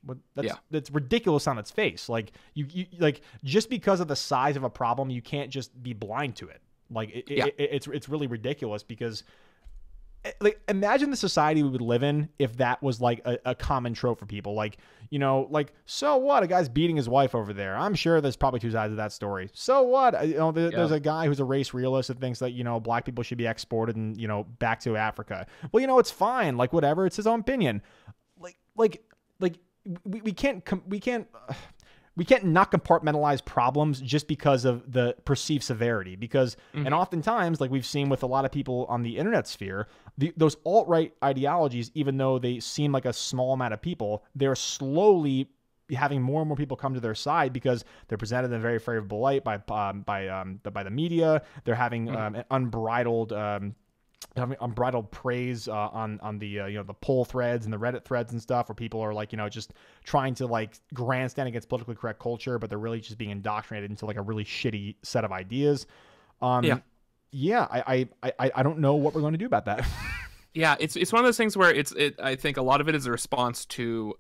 That's ridiculous on its face. Like, you like, just because of the size of a problem, you can't just be blind to it. Like, it's really ridiculous, because like, imagine the society we would live in if that was like a common trope for people. Like, like, so what? A guy's beating his wife over there. I'm sure there's probably two sides of that story. So what? There's a guy who's a race realist that thinks that, black people should be exported and, back to Africa. Well, it's fine. Like, whatever. It's his own opinion. Like we can't not compartmentalize problems just because of the perceived severity, because and oftentimes, like we've seen with a lot of people on the internet sphere, those alt-right ideologies, even though they seem like a small amount of people, they're slowly having more and more people come to their side because they're presented in a very favorable light by the media. They're having an unbridled praise on the the poll threads and the Reddit threads and stuff, where people are like, just trying to like grandstand against politically correct culture, but they're really just being indoctrinated into like a really shitty set of ideas. I don't know what we're going to do about that. Yeah, it's one of those things where I think a lot of it is a response to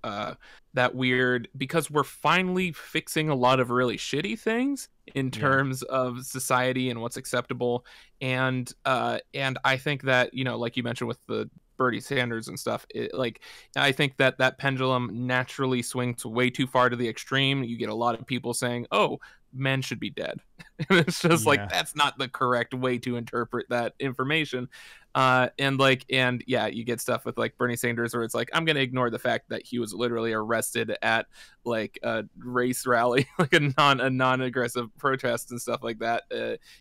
that weird, because we're finally fixing a lot of really shitty things in terms of society and what's acceptable, and I think that, like you mentioned with the Bernie Sanders and stuff, I think that pendulum naturally swings way too far to the extreme. You get a lot of people saying, oh, men should be dead. And it's just like, that's not the correct way to interpret that information. You get stuff with like Bernie Sanders where it's like, I'm going to ignore the fact that he was literally arrested at like a race rally, like a non-aggressive protest and stuff like that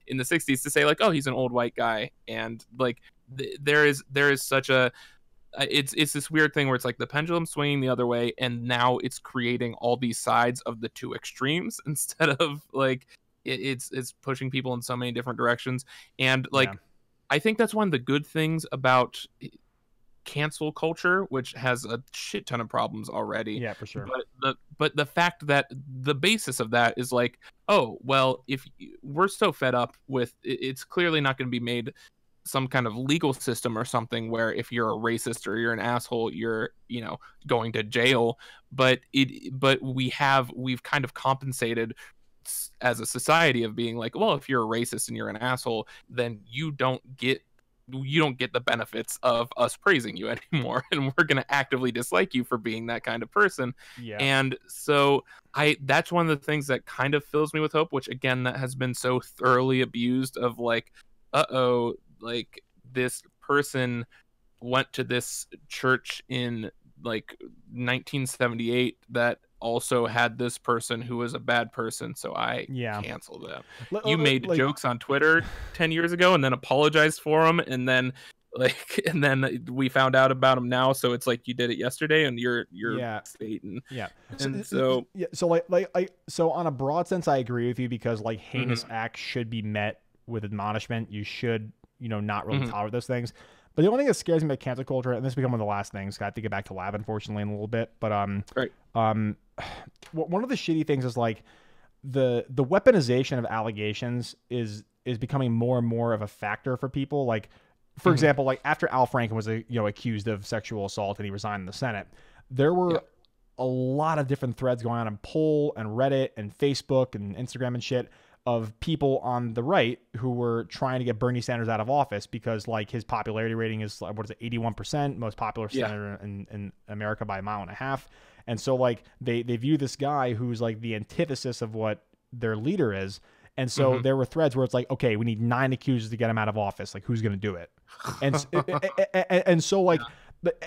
in the 60s, to say like, oh, he's an old white guy. And like, there is such a, it's this weird thing where it's like the pendulum swinging the other way, and now it's creating all these sides of the two extremes instead of like it's pushing people in so many different directions. And like, I think that's one of the good things about cancel culture, which has a shit ton of problems already. Yeah, for sure. But the fact that the basis of that is like, oh, well, if we're so fed up with it's clearly not going to be made some kind of legal system or something where if you're a racist or you're an asshole, you're going to jail, but we've kind of compensated as a society of being like, well, if you're a racist and you're an asshole, then you don't get the benefits of us praising you anymore, and we're going to actively dislike you for being that kind of person. And so that's one of the things that kind of fills me with hope, which again, that has been so thoroughly abused, of like, like this person went to this church in like 1978 that also had this person who was a bad person, so I canceled them. You made jokes on Twitter 10 years ago and then apologized for them, and then we found out about them now, so it's like you did it yesterday and you're Satan. So on a broad sense, I agree with you, because like heinous acts should be met with admonishment. You should not really tolerate those things. But the only thing that scares me about cancel culture, and this will become one of the last things, I have to get back to lab, unfortunately, in a little bit. But one of the shitty things is like the weaponization of allegations is becoming more and more of a factor for people. Like, for example, like after Al Franken was accused of sexual assault and he resigned in the Senate, there were a lot of different threads going on Poll and Reddit and Facebook and Instagram and shit people on the right who were trying to get Bernie Sanders out of office because like his popularity rating is, what is it, 81%, most popular senator in America by a mile and a half. And so like they view this guy who's like the antithesis of what their leader is. And so there were threads where it's like, okay, we need 9 accusers to get him out of office. Like, who's going to do it? And so like,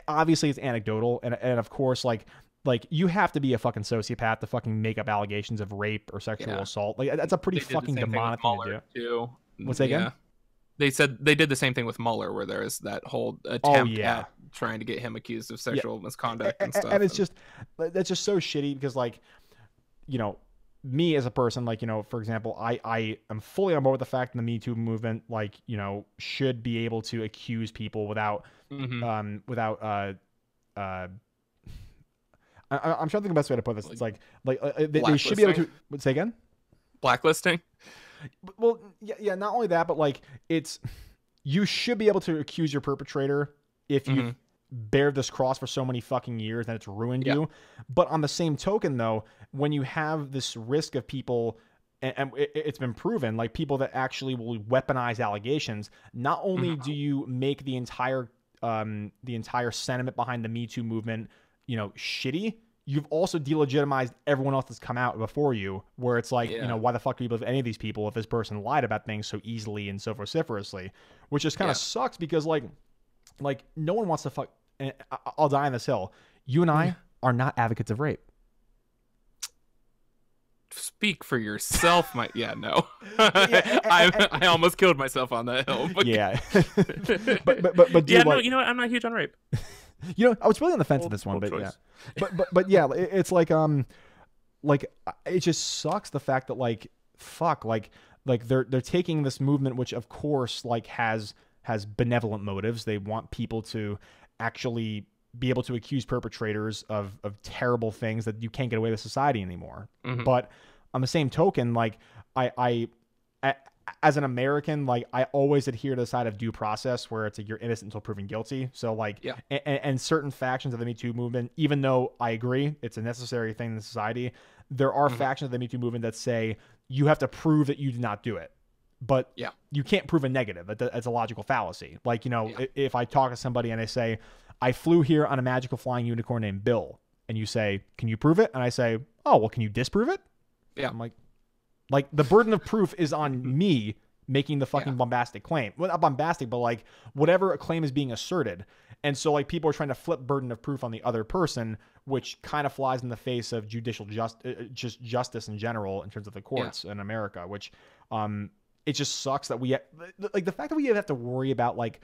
obviously it's anecdotal. And of course, like you have to be a fucking sociopath to fucking make up allegations of rape or sexual assault. Like, that's a pretty fucking demonic thing to do. Too. What's that again? They said they did the same thing with Mueller, where there is that whole attempt at trying to get him accused of sexual misconduct and stuff. And it's just, that's just so shitty because, like, you know, me as a person, like, you know, for example, I am fully on board with the fact that the Me Too movement, like, you know, should be able to accuse people without, I'm trying to think of the best way to put this. It's like they should be able to say again. Blacklisting. Well, yeah. Not only that, but like you should be able to accuse your perpetrator if you bear this cross for so many fucking years and it's ruined you. But on the same token, though, when you have this risk of people, and it's been proven, like people that actually will weaponize allegations, not only do you make the entire sentiment behind the Me Too movement, you know, shitty, you've also delegitimized everyone else that's come out before you, where it's like, you know, why the fuck do you believe any of these people if this person lied about things so easily and so vociferously, which just kind of sucks because like no one wants to fuck. And I'll die on this hill. You and I are not advocates of rape. Speak for yourself, no. I almost killed myself on that hill. But... Yeah, but dude, no, you know what? I'm not huge on rape. You know, I was really on the fence of this one, but choice. but yeah, it's like it just sucks the fact that like they're taking this movement, which of course like has benevolent motives. They want people to actually be able to accuse perpetrators of terrible things that you can't get away with society anymore. But on the same token, like I as an American, like I always adhere to the side of due process where it's like you're innocent until proven guilty. So like, and certain factions of the Me Too movement, even though I agree it's a necessary thing in society, there are factions of the Me Too movement that say you have to prove that you did not do it. But you can't prove a negative. That's a logical fallacy. Like, you know, if I talk to somebody and they say, I flew here on a magical flying unicorn named Bill, and you say, can you prove it? And I say, oh, well, can you disprove it? Yeah. I'm like the burden of proof is on me making the fucking bombastic claim. Well, not bombastic, but like whatever a claim is being asserted. And so like people are trying to flip burden of proof on the other person, which kind of flies in the face of judicial justice in general in terms of the courts in America, which it just sucks that we like the fact that we have to worry about like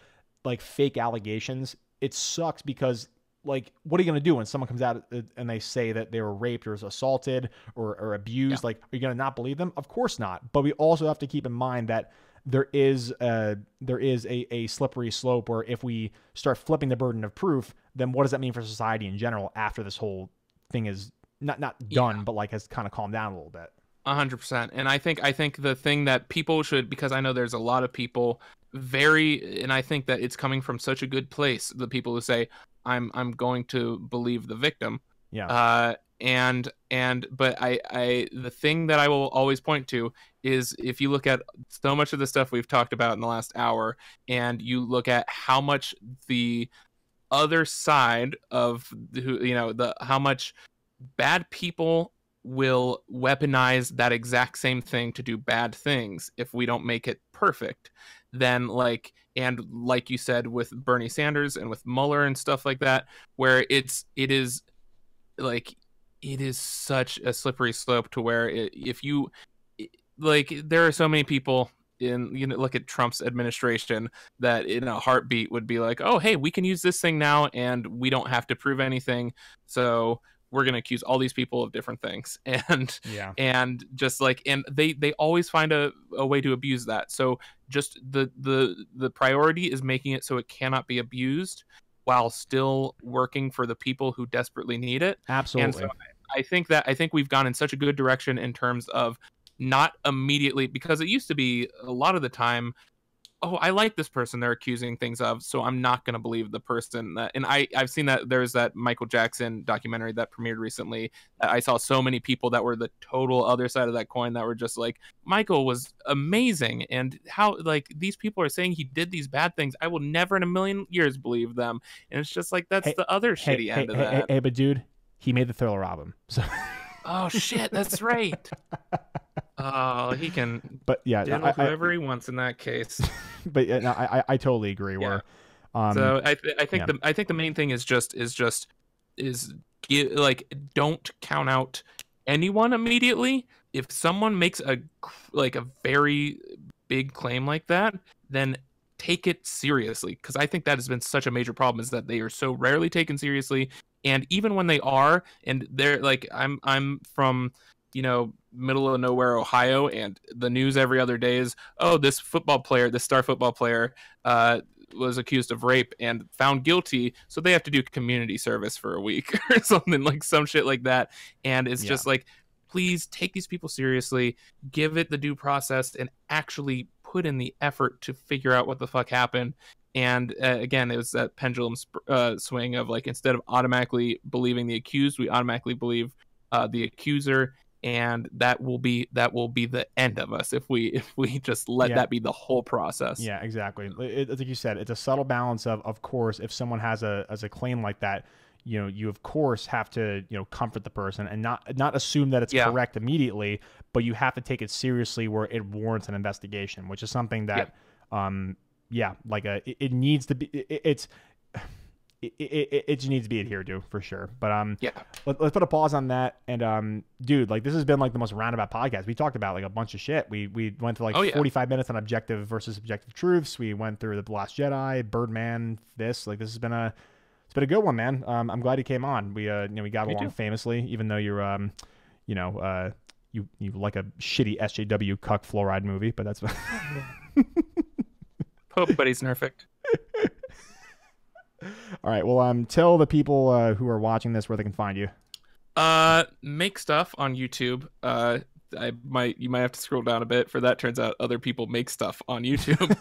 fake allegations. It sucks because like, what are you going to do when someone comes out and they say that they were raped or assaulted or abused? Like, are you going to not believe them? Of course not. But we also have to keep in mind that there is a slippery slope where if we start flipping the burden of proof, then what does that mean for society in general after this whole thing is not done, but like has kind of calmed down a little bit? 100%. And I think the thing that people should, because I know there's a lot of people and I think that it's coming from such a good place, the people who say I'm going to believe the victim. But the thing that I will always point to is if you look at so much of the stuff we've talked about in the last hour and you look at how much the other side of how much bad people will weaponize that exact same thing to do bad things if we don't make it perfect, then like you said with Bernie Sanders and with Mueller and stuff like that, where it is such a slippery slope to where there are so many people look at Trump's administration that in a heartbeat would be like, oh, hey, we can use this thing now and we don't have to prove anything. So we're going to accuse all these people of different things. And they always find a way to abuse that. So just the priority is making it so it cannot be abused while still working for the people who desperately need it. Absolutely. And so I think we've gone in such a good direction in terms of not immediately, because it used to be a lot of the time oh, I like this person they're accusing things of, so I'm not going to believe the person that. And I've seen that there's that Michael Jackson documentary that premiered recently. I saw so many people that were the total other side of that coin that were just like, Michael was amazing, and how like these people are saying he did these bad things. I will never in a million years believe them. And it's just like that's the other shitty end of that. Hey, but dude, he made the Thriller album, so. Oh shit, that's right. Oh, he can. But yeah, diddle whoever he wants in that case. But yeah, no, I totally agree. Yeah. Where, so I think the main thing is don't count out anyone immediately. If someone makes a very big claim like that, then take it seriously, because I think that has been such a major problem, is that they are so rarely taken seriously. And even when they are, and they're like, I'm from, middle of nowhere Ohio, and the news every other day is, oh, this star football player was accused of rape and found guilty, so they have to do community service for a week or something, like some shit like that. And it's just like, please take these people seriously, give it the due process, and actually put in the effort to figure out what the fuck happened. And again, it was that pendulum swing of like, instead of automatically believing the accused, we automatically believe the accuser, and that will be the end of us if we just let that be the whole process. Yeah, exactly. Like you said, it's a subtle balance of course, if someone has a claim like that, you of course have to comfort the person and not assume that it's correct immediately, but you have to take it seriously where it warrants an investigation, which is something that it needs to be. It just needs to be adhered to for sure. But let's put a pause on that. And dude, like, this has been like the most roundabout podcast. We talked about like a bunch of shit. We went to 45 minutes on objective versus subjective truths. We went through The Last Jedi, Birdman. This has been a good one, man. I'm glad you came on. We got along famously, even though you're you like a shitty SJW cuck fluoride movie, but that's Pope, but he's perfect. All right. Well, tell the people who are watching this where they can find you. Make stuff on YouTube. You might have to scroll down a bit for that. Turns out other people make stuff on YouTube.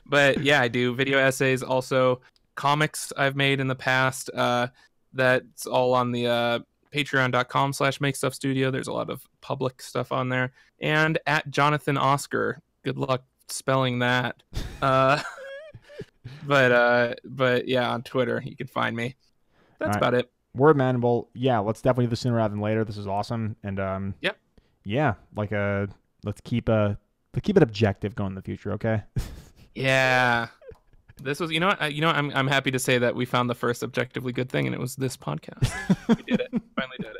but yeah, I do video essays, also comics I've made in the past. That's all on the patreon.com/makestuffstudio. There's a lot of public stuff on there. And at Johnathon Oscar. Good luck spelling that. But yeah, on Twitter you can find me. That's about it. Word, man. Well, yeah, let's definitely do this sooner rather than later. This is awesome. And let's keep it objective going in the future, okay? Yeah. This was, I'm happy to say that we found the first objectively good thing, and it was this podcast. We did it. Finally did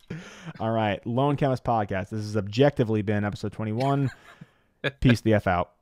it. All right. Lone Chemist Podcast. This has objectively been episode 21. Peace the F out.